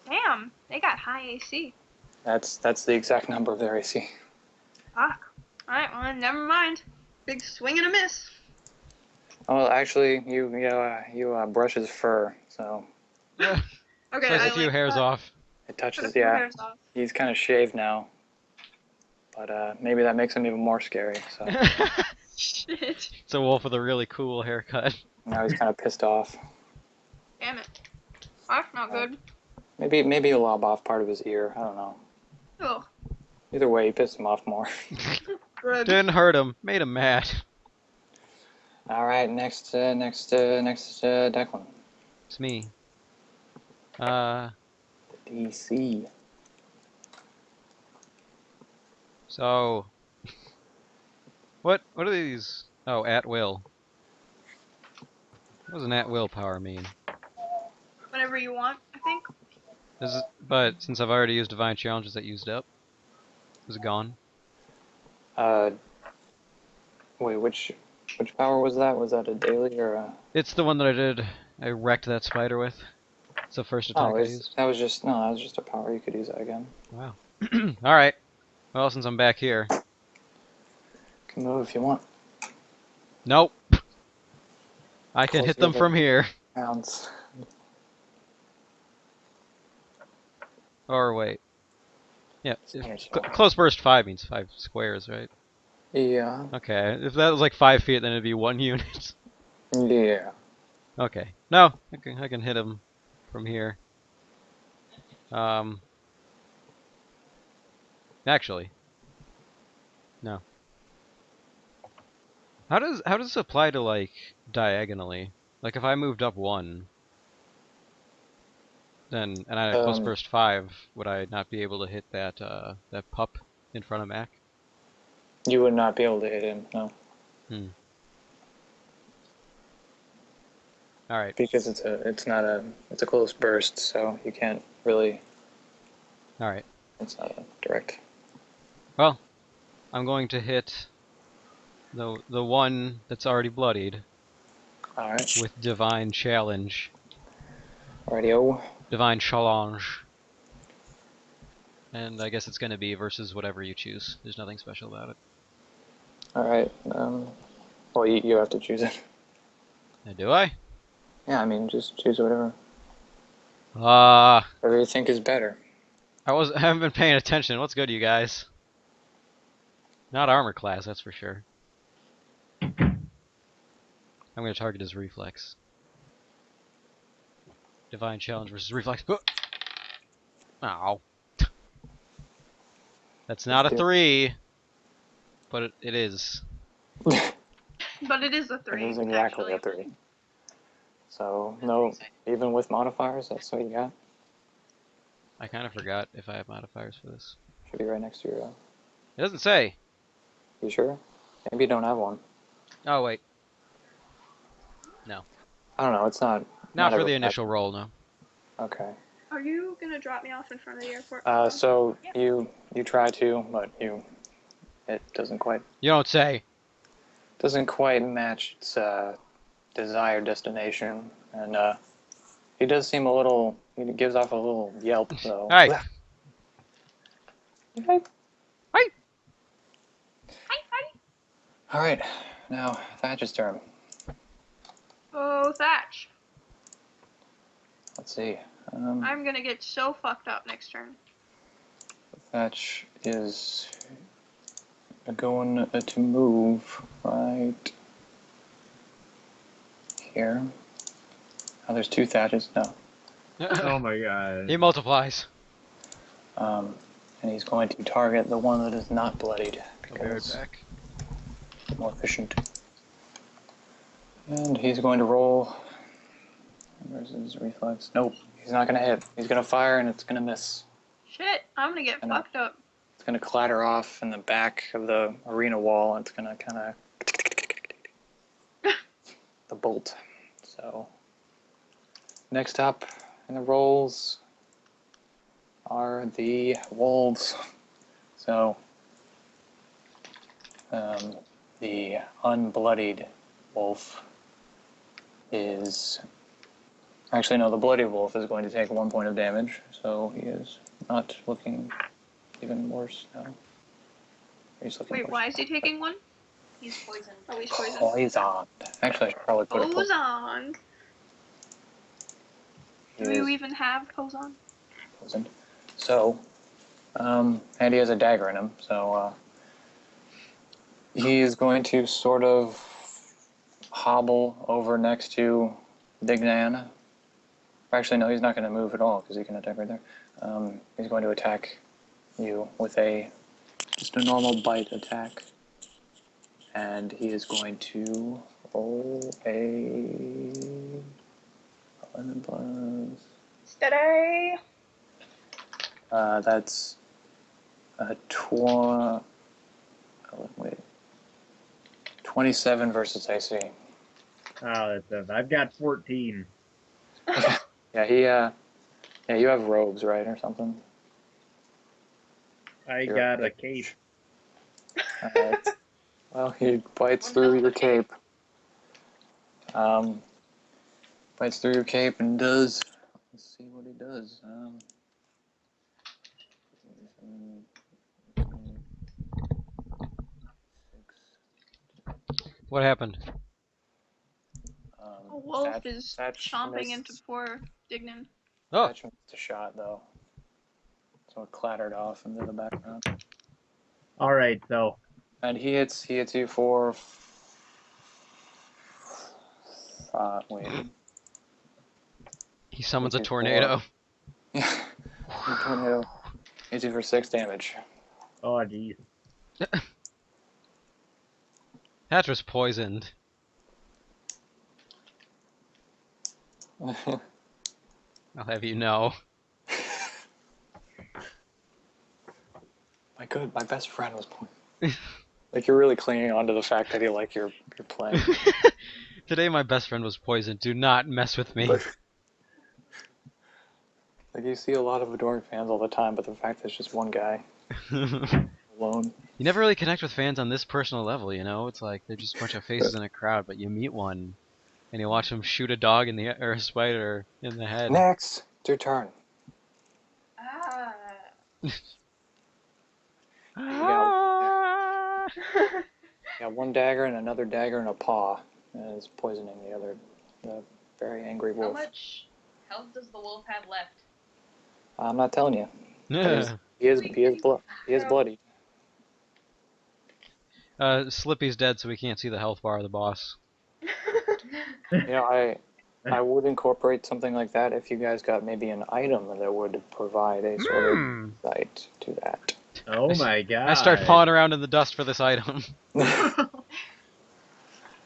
Damn, they got high AC. That's the exact number of their AC. Fuck. Alright, well, never mind. Big swing and a miss. Oh, actually, you brush his fur, so Yeah. Okay, Slice I a few like hairs cut off. it a touches. few Yeah, hairs off. he's kind of shaved now, but maybe that makes him even more scary. So Shit. It's a wolf with a really cool haircut. now he's kind of pissed off. Damn it. That's not good. Maybe you lob off part of his ear. I don't know. Ugh. Either way, you pissed him off more. Good. Didn't hurt him. Made him mad. All right, next Declan. It's me. DC. So... What are these? Oh, at will. What does an at will power mean? Whenever you want, I think. But since I've already used Divine Challenge, is that used up? Is it gone? Wait, which power was that? Was that a daily or a... It's the one that I did. I wrecked that spider with. It's the first attack Oh, I used. that was just a power. You could use that again. Wow. Alright. Well, since I'm back here. You can move if you want. Nope. I can hit them from here. Rounds. Or wait. Yeah. Spanish. Close burst 5 means 5 squares, right? Yeah. Okay. If that was like 5 feet, then it'd be 1 unit. Yeah. Okay. No, I can hit him from here. Actually, no. How does this apply to like diagonally? Like if I moved up 1, then and I had close burst 5, would I not be able to hit that that pup in front of Mac? You would not be able to hit him, no. All right. Because it's a close burst, so you can't really. All right. It's not a direct. Well, I'm going to hit the one that's already bloodied. All right. With Divine Challenge. Rightio. Divine Challenge. And I guess it's going to be versus whatever you choose. There's nothing special about it. All right. Well, you have to choose it. Do I? Yeah, I mean, just choose whatever. Whatever you think is better. I haven't been paying attention. What's good, you guys? Not armor class, that's for sure. I'm gonna target his reflex. Divine challenge versus reflex. Ow. That's not a 3, but it is. But it is a 3. It is exactly actually. a 3. So, no, even with modifiers, that's what you got? I kind of forgot if I have modifiers for this. Should be right next to your... It doesn't say. You sure? Maybe you don't have one. Oh, wait. I don't know, it's not... Not for the initial roll, no. Okay. Are you gonna drop me off in front of the airport? So, you try to, but it doesn't quite... You don't say. Doesn't quite match its desired destination, and he does seem a little... He gives off a little yelp, though. Hey! Hey! Hey! Alright, now, Thatch's turn. Oh, Thatch. Let's see. I'm gonna get so fucked up next turn. Thatch is going to move right here. Oh, there's 2 Thatches? No. Oh my god. He multiplies. And he's going to target the one that is not bloodied. I'll be right Because back. it's more efficient. And he's going to roll. Where's his reflex? Nope. He's not going to hit. He's going to fire and it's going to miss. Shit, I'm gonna get fucked up. It's going to clatter off in the back of the arena wall. And it's going to kind of... the bolt. So... Next up in the rolls are the wolves. So, the unbloodied wolf is... Actually, no, the bloody wolf is going to take 1 point of damage, so he is not looking even worse now. He's looking Wait, worse. why is he taking 1? He's poisoned. Oh, he's poisoned. Poison. Actually, I should probably put a Poison. He Do you is even have Poison? poisoned. So, and he has a dagger in him, so he is going to sort of hobble over next to Dignan. Actually, no, he's not going to move at all because he can attack right there. He's going to attack you with just a normal bite attack. And he is going to roll a 11 plus... Steady. That's a 27 versus AC. Oh, I've got 14. Yeah, you have robes, right, or something? I got a cape. Alright. Well, he bites through your cape. Bites through your cape and does... Let's see what he does. What happened? A wolf is chomping into poor Dignan. Oh! Thatch missed a shot, though. So it clattered off into the background. Alright, so. And he hits you for... wait. He summons a tornado. Yeah. The tornado hits you for 6 damage. Oh, jeez. Thatch was poisoned. I'll have you know. My best friend was poisoned. Like, you're really clinging on to the fact that you like your play. Today my best friend was poisoned. Do not mess with me. Like, you see a lot of adoring fans all the time, but the fact that it's just one guy alone. You never really connect with fans on this personal level, you know? It's like they're just a bunch of faces in a crowd, but you meet one and you watch them shoot a dog in the or a spider in the head. Next, it's your turn. Ah. You got 1 dagger and another dagger and a paw, and it's poisoning the very angry How wolf. much health does the wolf have left? I'm not telling you. Yeah. He is bloody. Slippy's dead, so we can't see the health bar of the boss. You know, I would incorporate something like that if you guys got maybe an item that would provide a sort of insight to that. Oh my god. I start pawing around in the dust for this item.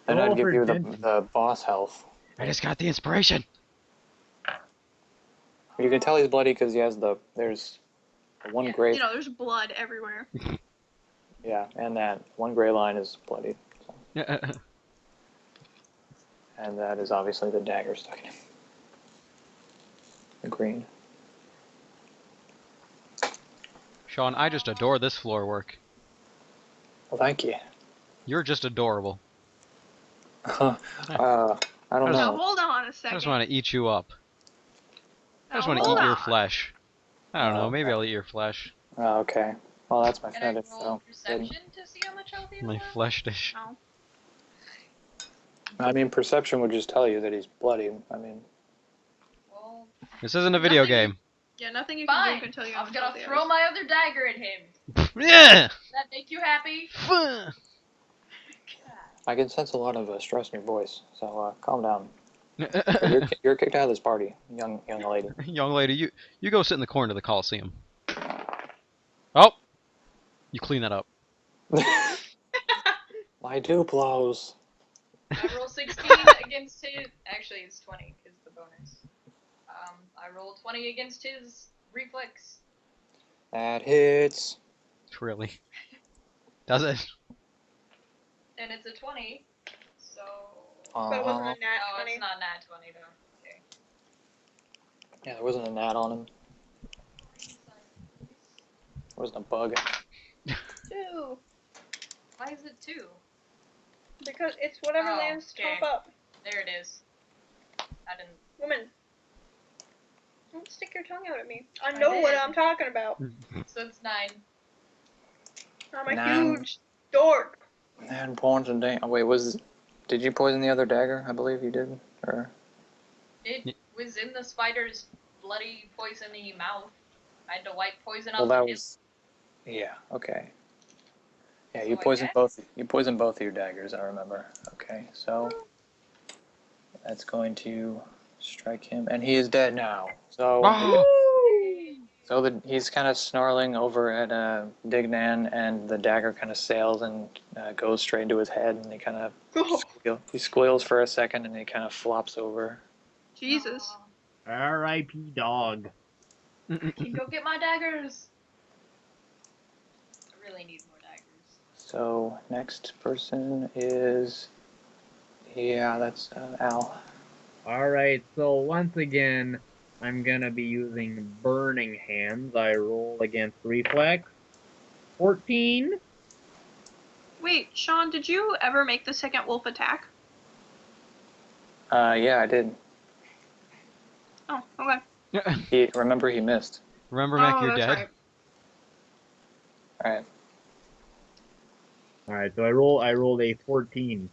And Roll I'd give for you density. the boss health. I just got the inspiration. You can tell he's bloody because he has there's one Yeah. gray, You know, there's blood everywhere. yeah, and that one gray line is bloody. So. And that is obviously the dagger stuck in him. The green. Shawn, I just adore this floor work. Well, thank you. You're just adorable. I don't Now know. hold on a I second. just want to eat you up. I just Now want to hold eat your on. flesh. I don't know, Oh, maybe okay. I'll eat your flesh. Oh, okay. Well, that's my Can I fetish, roll so. perception to see how much health he has My left? flesh dish. No. I mean, perception would just tell you that he's bloody. I mean, Well, This isn't a video Nothing- game. Yeah, nothing you can fine. do until you I'm have gonna throw my other dagger at him. Yeah! Does that make you happy? I can sense a lot of stress in your voice, so calm down. Young You're kicked out of this party, young lady. lady, you go sit in the corner of the Coliseum. Oh! You clean that up. My Duplos. I roll 16 against his. Actually, it's 20 because the bonus. I roll 20 against his reflex. That hits. Really. Does it? And it's a 20. So. But it wasn't a nat Oh, 20. it's not nat 20 though. Okay. Yeah, there wasn't a gnat on him. There wasn't a bug. 2. Why is it 2? Because it's whatever Oh, lands okay. top up. There it is. I didn't. Woman. Don't stick your tongue out at me. I I know what did. I'm talking about. So it's 9. I'm a 9. huge dork. And points and dang. Oh, wait, did you poison the other dagger? I believe you did. Or It was in the spider's bloody, poisony mouth. I had to wipe poison well, off that of him. was. Yeah. Okay. Yeah, So you I poisoned guess? both. You poisoned both of your daggers. I remember. Okay, so that's going to strike him, and he is dead now. So. Oh! So he's kind of snarling over at Dignan, and the dagger kind of sails and goes straight into his head, and he kind of he squeals for a second, and he kind of flops over. Jesus. Aw. R.I.P. dog. Can go get my daggers. I really need more daggers. So next person is, yeah, that's Al. Alright, so once again, I'm gonna be using Burning Hands. I roll against Reflex. 14. Wait, Shawn, did you ever make the second wolf attack? Yeah, I did. Oh, okay. Remember he missed. Remember, Mac, Oh, you're that's dead. right. All right. Alright, so I rolled a 14.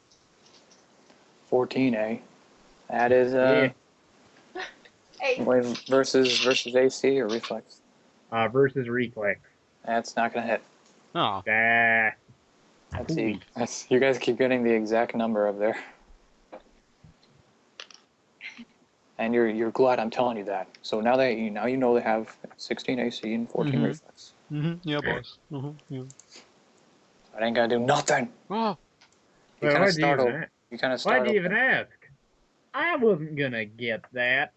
14, eh? That is Yeah. Hey. wait, versus AC or reflex. Versus Reflex. That's not gonna hit. Oh. Ah. Let's see. You guys keep getting the exact number up there. And you're glad I'm telling you that. So now you know they have 16 AC and 14 Mhm. reflex. Yeah, boss. Yeah. I ain't gonna do nothing. Oh. You Wait, kind of why'd you even startled. ask? You kind of Why'd startled. you even ask? I wasn't gonna get that.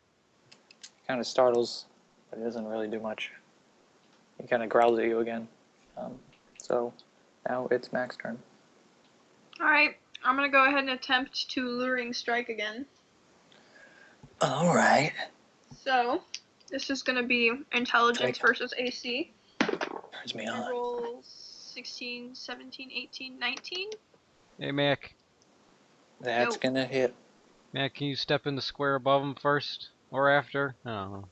Kind of startles, but it doesn't really do much. He kind of growls at you again. So now it's Mac's turn. Alright, I'm gonna go ahead and attempt to luring strike again. All right. So, this is gonna be intelligence Strike. versus AC. Turns me I on. roll 16, 17, 18, 19. Hey, Mac. That's Yo. gonna hit. Mac, can you step in the square above him first? Or after? I don't know.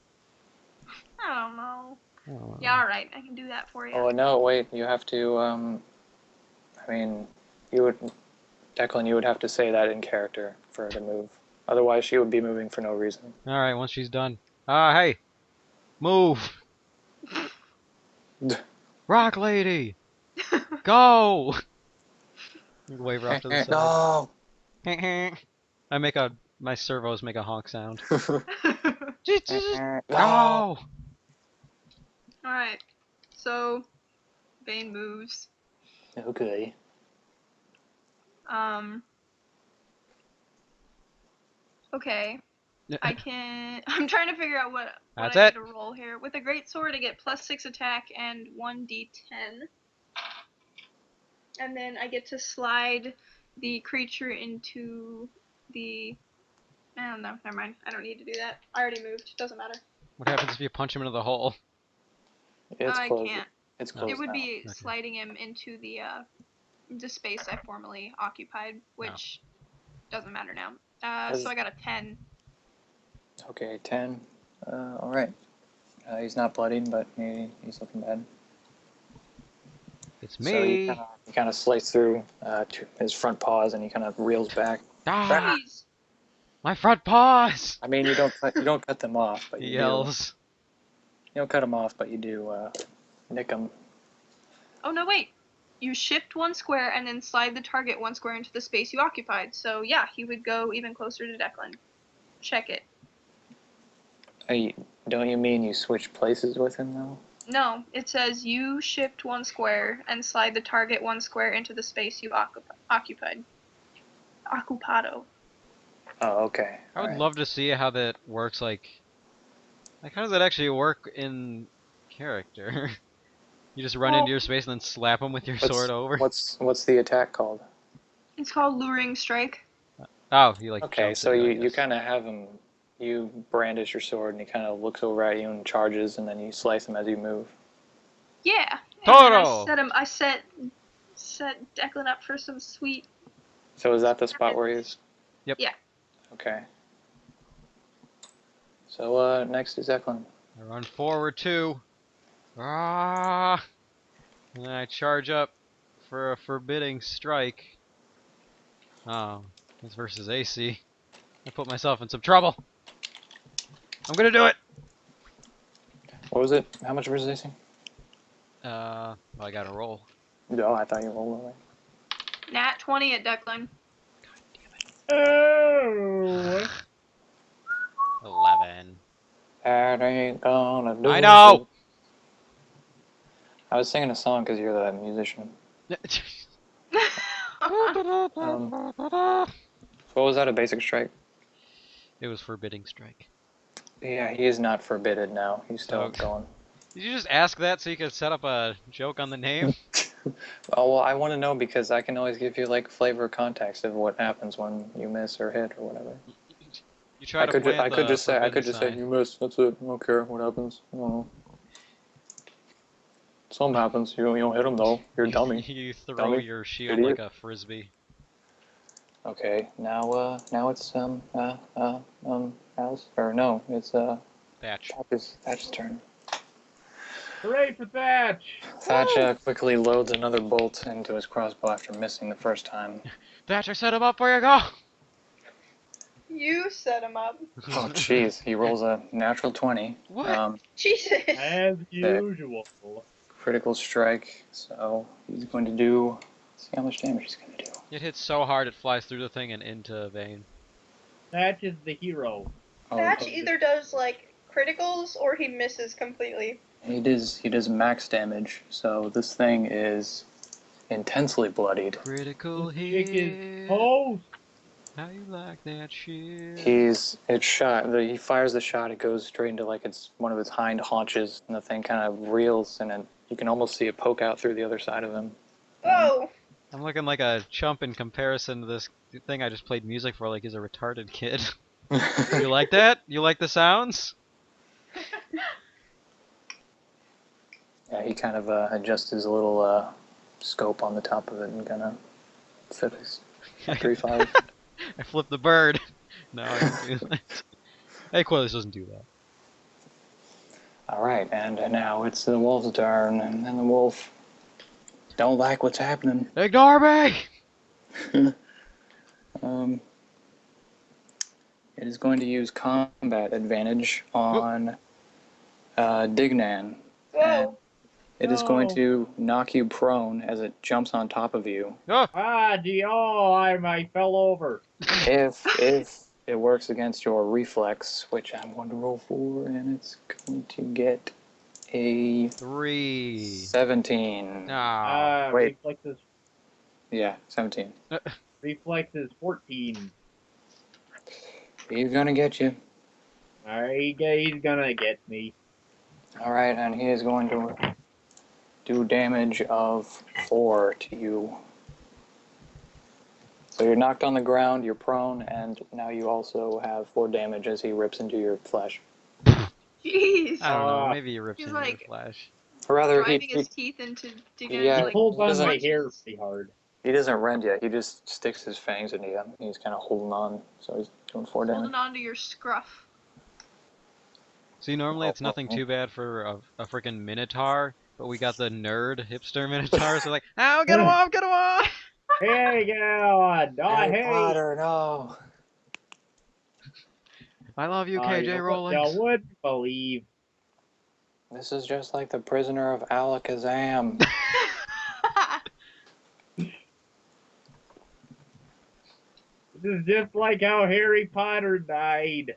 I don't know. I don't know. Yeah, alright, I can do that for you. Oh no! Wait, you have to. I mean, Declan, you would have to say that in character for her to move. Otherwise, she would be moving for no reason. Alright, once she's done. Hey! Move! Rock lady! Go! Wave her off to the side. No. I My servos make a honk sound. No. Go! Alright. So, Bane moves. Okay. Okay. I'm trying to figure out what That's I it. need to roll here. With a great sword, I get +6 attack and 1d10. And then I get to slide the creature into the... I don't know, never mind. I don't need to do that. I already moved. Doesn't matter. What happens if you punch him into the hole? It's I closed. can't. It's closed It would now. be Okay. sliding him into the space I formerly occupied, which doesn't matter now. So I got a 10. Okay, 10. Alright. He's not bloodied, but he's looking bad. It's So he me. kind of slices through to his front paws, and he kind of reels back. Ah! Jeez. My front paws! I mean, you don't cut them off, but He you yells. do. You don't cut them off, but you do nick them. Oh no, wait. You shift 1 square and then slide the target 1 square into the space you occupied. So yeah, he would go even closer to Declan. Check it. Don't you mean you switch places with him though? No, it says you shift 1 square and slide the target 1 square into the space you occupied. Occupado. Oh, okay. I would love to see how that works, like how does that actually work in character? You just run into your space and then slap him with your sword over? What's the attack called? It's called Luring Strike. Oh, he like Okay, jumps so at you, I you guess. kind of have him. You brandish your sword, and he kind of looks over at you and charges, and then you slice him as you move. Yeah. And Toro! I set Declan up for some sweet. So is that the spot where he is? Yep. Yeah. Okay. So next is Eklund. I run forward too. Ah! And then I charge up for a forbidding strike. Oh, it's versus AC. I put myself in some trouble. I'm gonna do it! What was it? How much versus AC? Well, I gotta roll. No, I thought you rolled away. Nat 20 at Declan. Oh. 11. That ain't gonna do I know! it. I was singing a song because you're the musician. So what was that, a basic strike? It was forbidding strike. Yeah, he is not forbidden now. He's still going. Did you just ask that so you could set up a joke on the name? Oh, well, I want to know because I can always give you, like, flavor context of what happens when you miss or hit or whatever. You try to plant I could the just say, sign. you missed, that's it, I don't care what happens. I don't know. Something happens, you don't hit him though, you're a dummy. You throw Dummy. your shield Idiot. like a frisbee. Okay, now it's, Alice, or no, it's, Thatch. Thatch's turn. Hooray for Thatch! Thatch quickly loads another bolt into his crossbow after missing the first time. Thatch, I set him up for you, go! You set him up. Oh, jeez, he rolls a natural 20. What? Jesus. As usual. Critical strike, so he's going to do, let's see how much damage he's going to do. It hits so hard it flies through the thing and into Vane. Thatch is the hero. Thatch either does like criticals or he misses completely. He does max damage, so this thing is intensely bloodied. Critical Chick is hit. toast. How you like that shit? He fires the shot, it goes straight into like one of his hind haunches, and the thing kind of reels, and you can almost see it poke out through the other side of him. Whoa. I'm looking like a chump in comparison to this thing I just played music for like he's a retarded kid. You like that? You like the sounds? Yeah, he kind of adjusts his little scope on the top of it and kind of fit his .35. I flipped the bird. No, I didn't do that. Hey, Coilers doesn't do that. Alright, and now it's the wolf's turn, and then the wolf don't like what's happening. Ignore me! It is going to use combat advantage on Dignan. Whoa. It is going No. to knock you prone as it jumps on top of you. Oh! Ah, I fell over. If it works against your reflex, which I'm going to roll for, and it's going to get a 3. 17. Ah. Wait. Reflexes. Yeah, 17. Reflexes 14. He's gonna get you. Alright, he's gonna get me. Alright, and he is going to do damage of 4 to you. So you're knocked on the ground, you're prone, and now you also have 4 damage as he rips into your flesh. Jeez. I don't know. Maybe he rips He's into your like- flash. Or rather, Driving his teeth into Dignan's Yeah, He like pulls on my doesn't- hair pretty hard. he doesn't rend yet. He just sticks his fangs into you. He's kind of holding on, so he's doing 4 damage. holding on to your scruff. See, normally it's nothing too bad for a freaking Minotaur, but we got the nerd hipster Minotaur, so like, ow, get him off, get him off! Hey, God! Oh, Harry hey! Potter, no! I love you, KJ Rowling. You wouldn't believe. This is just like the prisoner of Alakazam. This is just like how Harry Potter died.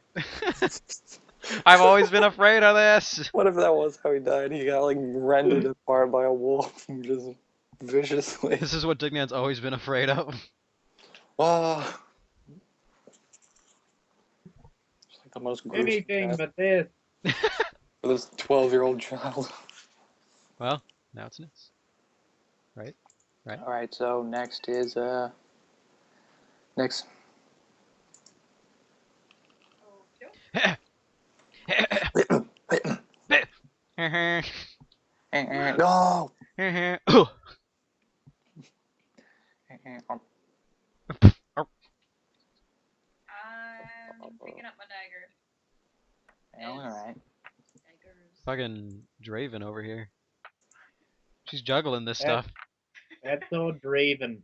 I've always been afraid of this. What if that was how he died? He got like rended apart by a wolf, just viciously. This is what Dignan's always been afraid of. Oh. It's like the most gruesome Anything death but this. for this 12-year-old child. Well, now it's Nix. Right? Alright, so next is, Nix. No! I'm picking up my dagger. Alright. Daggers. Fucking Draven over here. She's juggling this That- stuff. That's so Draven.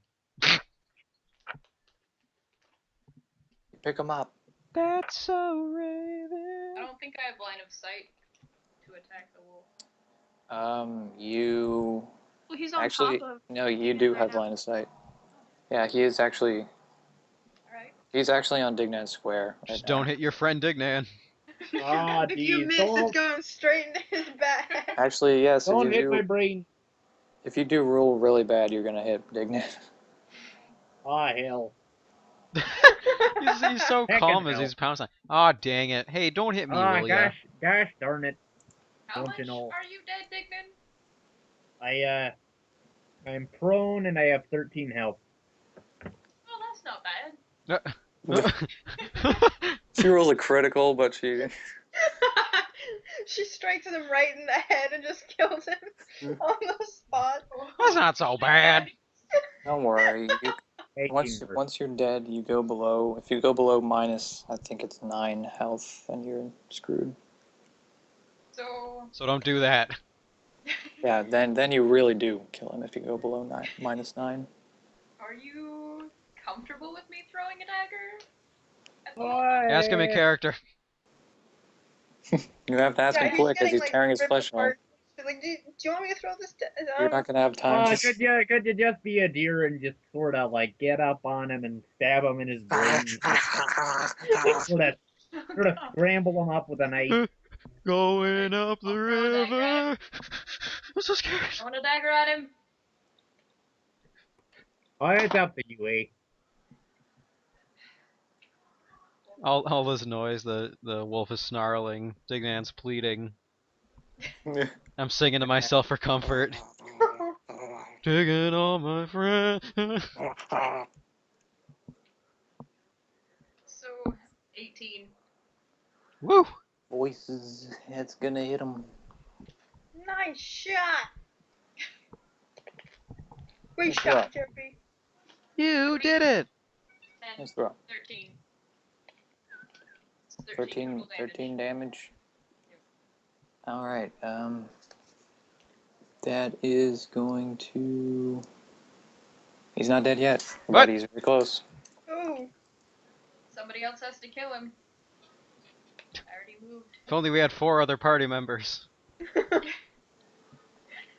Pick him up. That's so I Raven. don't think I have line of sight to attack the wolf. You... Well, he's on Actually, top of. no, you Dignan do right have now. line of sight. Yeah, he is actually... Alright. He's actually on Dignan Square. Right Just now. don't hit your friend Dignan. Ah, If you geez, miss, it's going straight into his back. Actually, yes, Don't hit my brain. if you do roll really bad, you're gonna hit Dignan. Ah, hell. he's so Heck calm and as hell. he's pouncing. Aw, dang it. Hey, don't hit me, Ah, will ya? gosh darn it. How Don't much you know? are you dead, Dignan? I'm prone and I have 13 health. Oh, that's not bad. She rolls a critical, but she... She strikes him right in the head and just kills him on the spot. That's not so bad. Don't worry. Once 18. you're dead, you go below... If you go below minus, I think it's 9 health, then you're screwed. So, So don't do that. Yeah, then you really do kill him if you go below minus 9. are you comfortable with me throwing a dagger? At the wolf? Boy. Ask him in character. You have to ask him he's quick as getting, he's like, tearing his ripped flesh off. apart. She's like, do you want me to throw this? You're not gonna have time to... Could you just be a deer and just sort of like get up on him and stab him in his brain? sort of scramble him up with a knife. Going up the I'll throw a dagger at him. river. I'm so scared. Throwing a dagger at him. Oh, it's up to you, eh? All this noise, the wolf is snarling, Dignan's pleading. I'm singing to myself for comfort. Digging on my friend. So, 18. Woo! Voices, it's gonna hit him. Nice shot. Great Nice shot, shot. Jeffrey. You did it! 10, Nice throw. 13. It's 13 total damage. 13 damage. Yep. Alright, that is going to... He's not dead yet, What? but he's very close. Ooh. Somebody else has to kill him. I already moved. If only we had 4 other party members.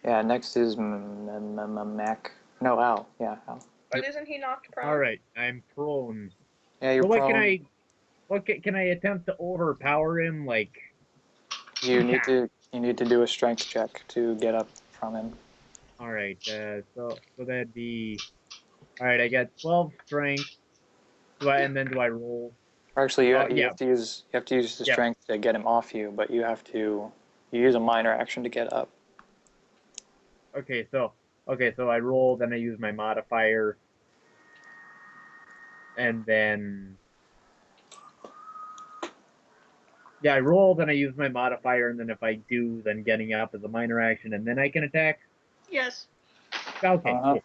Yeah, next is Mac. No, Al. Yeah, Al. But isn't he knocked prone? All right, I'm prone. Yeah, you're So what prone. can I attempt to overpower him? Like You need to do a strength check to get up from him. all right, so that'd be all right. I got 12 strength. And then do I roll? Or actually, you, Oh you yeah, have to use the yeah. strength to get him off you, but you use a minor action to get up. Okay, so I roll, then I use my modifier, and then I roll, then I use my modifier, and then if I do, then getting up is a minor action, and then I can attack. Yes. Okay, Uh-huh. cool.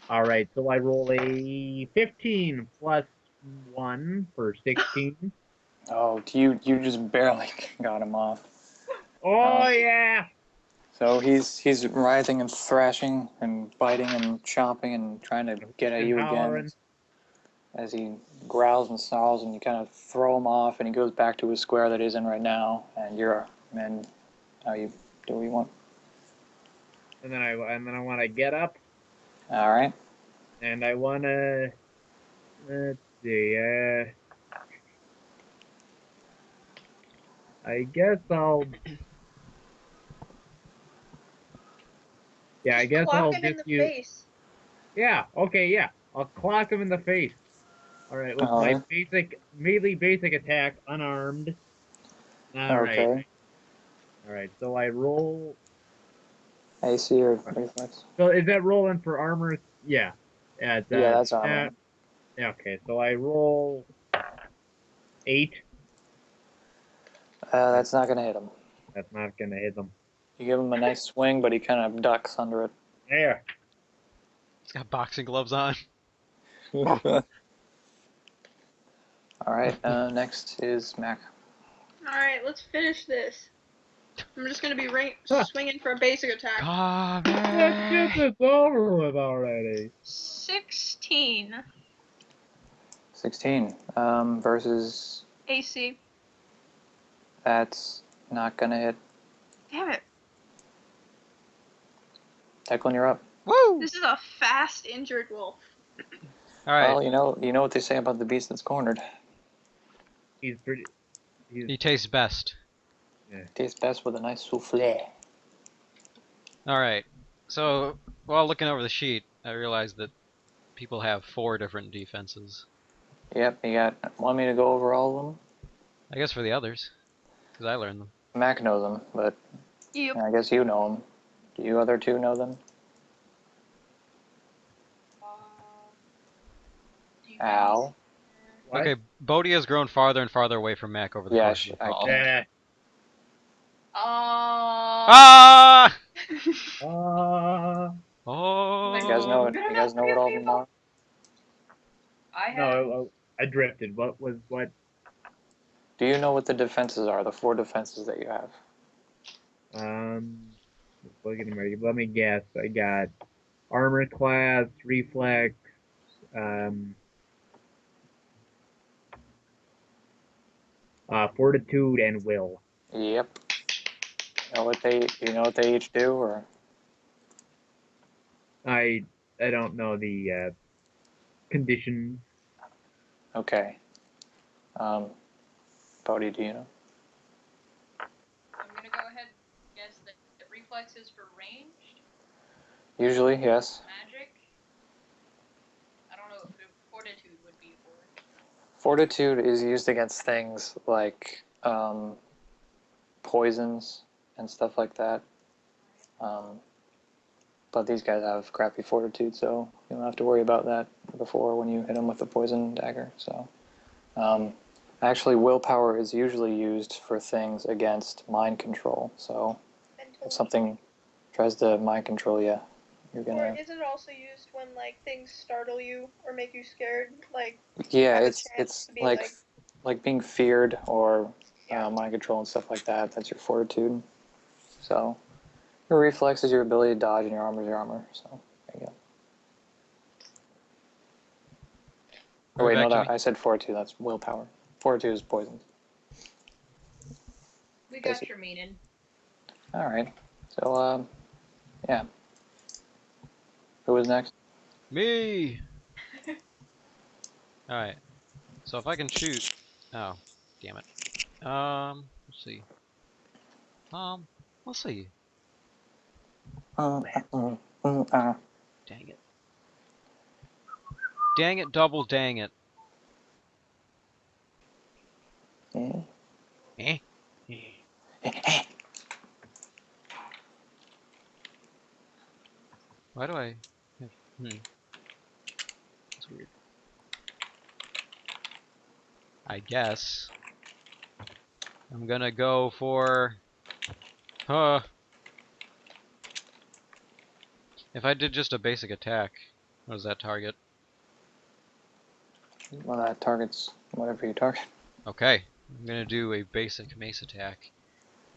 All right, so I roll a 15 plus 1 for 16. Oh, you just barely got him off. Oh yeah. So he's writhing and thrashing and biting and chomping and trying to get at And you again hollering. as he growls and snarls, and you kind of throw him off, and he goes back to his square that he's in right now, and now you do what you want. And then I want to get up, All right. and I want to let's see. I guess I'll. Yeah, I guess Clock I'll him in just the use. face. Yeah. Okay. Yeah. I'll clock him in the face. All right. With All my right. melee basic attack, unarmed. All right. Okay. All right. So I roll. AC or reflex? So is that rolling for armor? Yeah. Yeah. Yeah, that's armor. Yeah. Okay. So I roll 8. That's not gonna hit him. That's not gonna hit him. You give him a nice swing, but he kind of ducks under it. There. He's got boxing gloves on. All right. Next is Mac. Alright, let's finish this. I'm just gonna be swinging for a basic attack. Let's get this over with already. 16 16 versus. AC. That's not gonna hit. Damn it. Declan, you're up. Woo! This is a fast injured wolf. All right. Well, you know what they say about the beast that's cornered. He's pretty. He tastes best. Tastes best with a nice souffle. All right. So while looking over the sheet, I realized that people have 4 different defenses. Yep, you got. Want me to go over all of them? I guess for the others, because I learned them. Mac knows them, but Yep. I guess you know them. Do you other two know them? Al? What? Okay, Bodhi has grown farther and farther away from Mac over the course of the call. Yeah. Ah! Oh. You guys know it. You guys know what all of them are? I have. No, I drifted. What? Do you know what the defenses are? The 4 defenses that you have. Let me guess. I got armor class, reflex, fortitude, and will. Yep. You know what they each do, or? I don't know the conditions. Okay. Bodhi, do you know? I'm gonna go ahead and guess that the reflex is for ranged Usually, yes. magic. I don't know if fortitude would be for. Fortitude is used against things like poisons and stuff like that. But these guys have crappy fortitude, so you don't have to worry about that before when you hit them with the poison dagger. So, actually, willpower is usually used for things against mind control. So, if something tries to mind control you, you're Or gonna. is it also used when like things startle you or make you scared? Like Yeah, have a it's chance to be like being feared or Yeah. mind control and stuff like that. That's your fortitude. So, your reflex is your ability to dodge, and your armor is your armor. So, there you go. Oh, wait, no, I said fortitude. That's willpower. Fortitude is poison. We got your meaning. All right. So, Yeah. Who was next? Me! Alright. So if I can shoot... Oh, damn it. Let's see. We'll see. Dang Dang it. Dang it, double dang it. Eh? Why do I... That's weird. I guess I'm gonna go for... If I did just a basic attack, what does that target? Well, that targets whatever you target. Okay, I'm gonna do a basic mace attack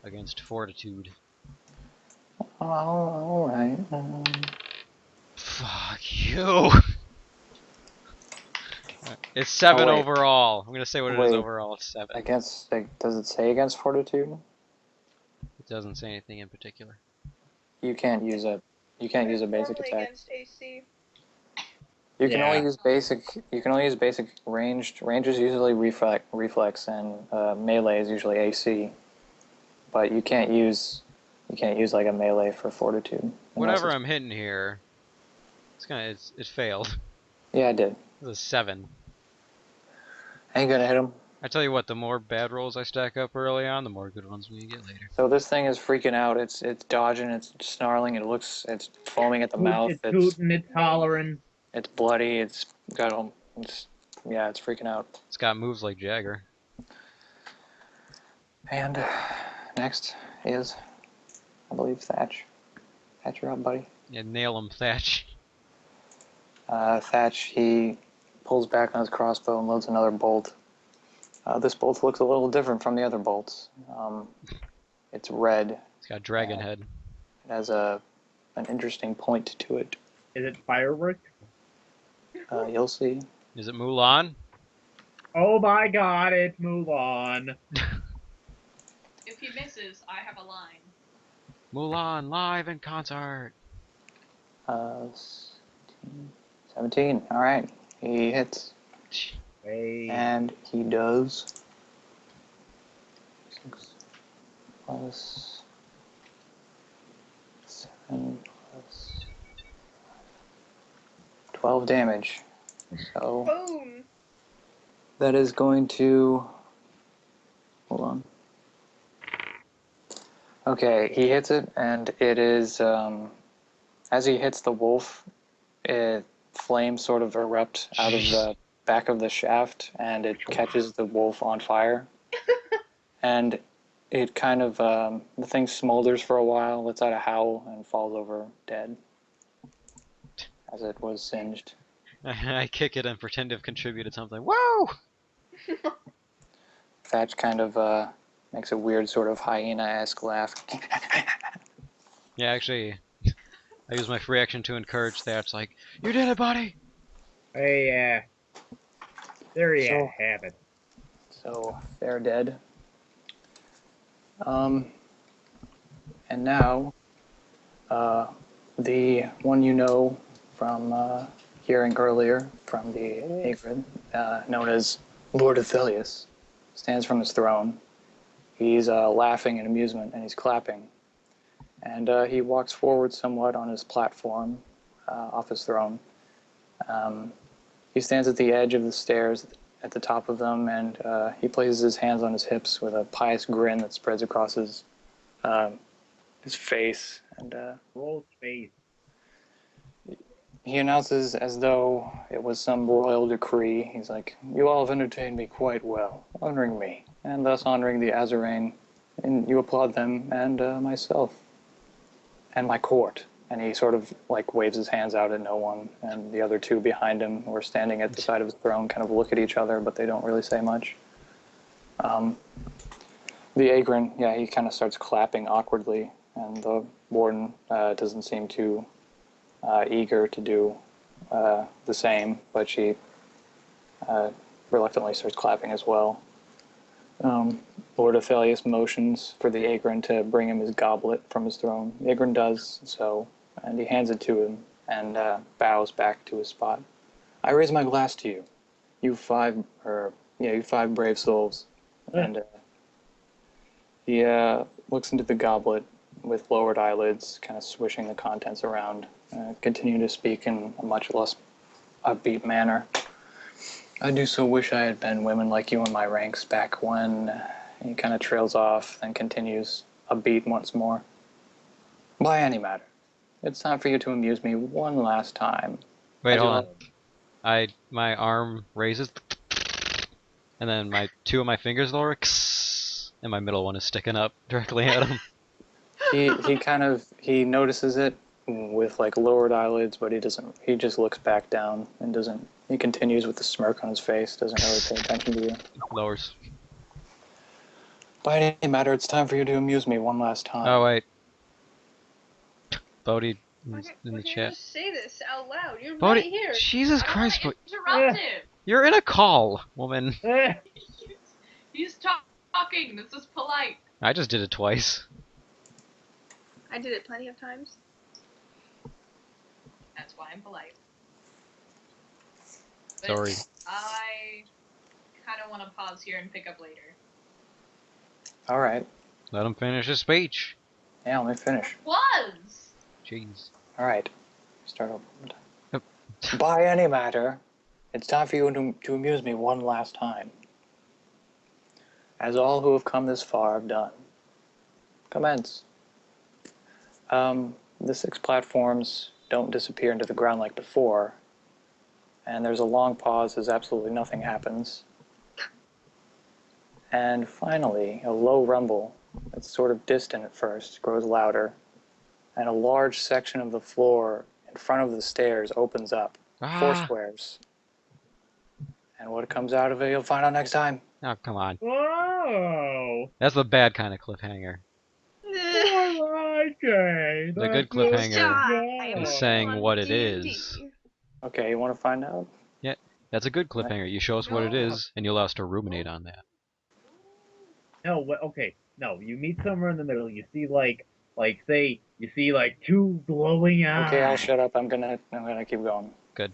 against fortitude. Alright. Fuck you! It's 7 wait. overall. I'm gonna say what it is overall. It's 7. Against, does it say against fortitude? It doesn't say anything in particular. You can't use a basic Normally attack. against AC. You can only use basic. You can only use basic ranged. Range is usually reflex, and melee is usually AC. But you can't use like a melee for fortitude. Whatever I'm hitting here, it failed. Yeah, I did. It was a 7. Ain't gonna hit him. I tell you what, the more bad rolls I stack up early on, the more good ones we get later. So this thing is freaking out. It's dodging. It's snarling. It's foaming at the mouth. It's hooting. It's hollering. It's bloody. It's got it's freaking out. It's got moves like Jagger. And next is, I believe, Thatch. Thatch, you're up, buddy. Yeah, nail him, Thatch. Thatch, he pulls back on his crossbow and loads another bolt. This bolt looks a little different from the other bolts. It's red. It's got dragon head. It has an interesting point to it. Is it fireworks? You'll see. Is it Mulan? Oh my god, it's Mulan. If he misses, I have a line. Mulan live in concert. 17. All right, he hits. Hey. And he does 6 plus 7 plus 12 damage. So Boom! that is going to... Hold on. Okay, he hits it, and it is... as he hits the wolf, flames sort of erupt out of the back of the shaft, and it catches the wolf on fire. And it kind of... the thing smolders for a while, lets out a howl, and falls over dead. As it was singed. I kick it and pretend to have contributed something. Whoa! Thatch kind of makes a weird sort of hyena-esque laugh. Yeah, actually, I use my free action to encourage Thatch, like, you did it, buddy! Hey, there you have it. So, they're dead. And now, the one you know from hearing earlier from the Agrid, known as Lord Athelius, stands from his throne. He's laughing in amusement, and he's clapping. And he walks forward somewhat on his platform off his throne. He stands at the edge of the stairs at the top of them, and he places his hands on his hips with a pious grin that spreads across his face. And Roll space. he announces as though it was some royal decree. He's like, "You all have entertained me quite well, honoring me, and thus honoring the Azarane, and you applaud them and myself and my court." And he sort of like waves his hands out at no one, and the other two behind him who are standing at the side of his throne kind of look at each other, but they don't really say much. The Agrin, yeah, he kind of starts clapping awkwardly, and the warden doesn't seem too eager to do the same, but she reluctantly starts clapping as well. Lord Aphelios motions for the Agron to bring him his goblet from his throne. The Agron does so, and he hands it to him and bows back to his spot. I raise my glass to you, you five brave souls. And he looks into the goblet with lowered eyelids, kind of swishing the contents around, continuing to speak in a much less upbeat manner. I do so wish I had been women like you in my ranks back when. He kind of trails off, then continues a beat once more. By any matter, it's time for you to amuse me one last time. Wait, hold on. My arm raises, and then two of my fingers lower, and my middle one is sticking up directly at him. He notices it with like lowered eyelids, but he just looks back down and he continues with the smirk on his face, doesn't really pay attention to you. Lowers. By any matter, it's time for you to amuse me one last time. Oh, wait. Bodhi in the chat. Can't just say this out loud. You're Bodhi, right here. Jesus Christ, Interrupt him. you're in a call, woman. He's talking. This is polite. I just did it twice. I did it plenty of times. That's why I'm polite. But Sorry. I kind of want to pause here and pick up later. All right. Let him finish his speech. Yeah, let me finish. Was. Jeez. All right. Start over. By any matter, it's time for you to amuse me one last time. As all who have come this far have done. Commence. The 6 platforms don't disappear into the ground like before, and there's a long pause as absolutely nothing happens. And finally, a low rumble that's sort of distant at first grows louder, and a large section of the floor in front of the stairs opens up. 4 squares. And what comes out of it, you'll find out next time. Oh, come on. Whoa! That's the bad kind of cliffhanger. Okay. The good cliffhanger is saying what it is. Okay, you want to find out? Yeah, that's a good cliffhanger. You show us what it is, and you allow us to ruminate on that. No, okay. No, you meet somewhere in the middle. You see say you see 2 glowing eyes. Okay, I'll shut up. I'm gonna keep going. Good.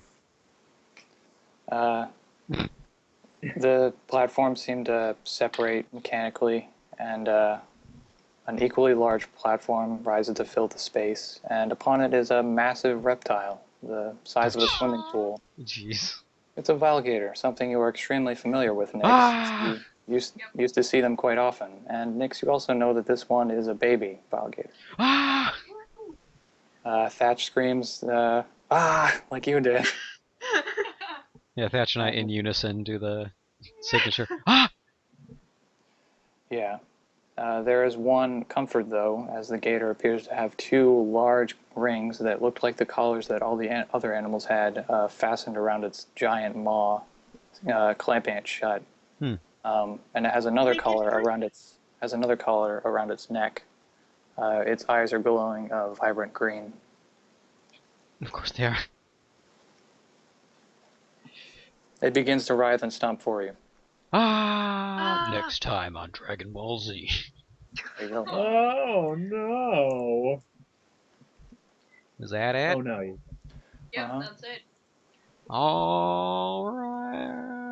The platforms seem to separate mechanically, and an equally large platform rises to fill the space, and upon it is a massive reptile, the size of a swimming pool. Jeez. It's a Valgator, something you are extremely familiar with, Nix. You used to see them quite often. And Nix, you also know that this one is a baby Valgator. Thatch screams, like you did. Yeah, Thatch and I in unison do the signature. Yeah. There is one comfort, though, as the gator appears to have 2 large rings that looked like the collars that all the other animals had fastened around its giant maw, clamping it shut. And it has another collar around its neck. Its eyes are glowing a vibrant green. Of course they are. It begins to writhe and stomp for you. Next time on Dragon Ball Z. There you go. Oh no! Is that it? Oh no! Yep, that's it. All right.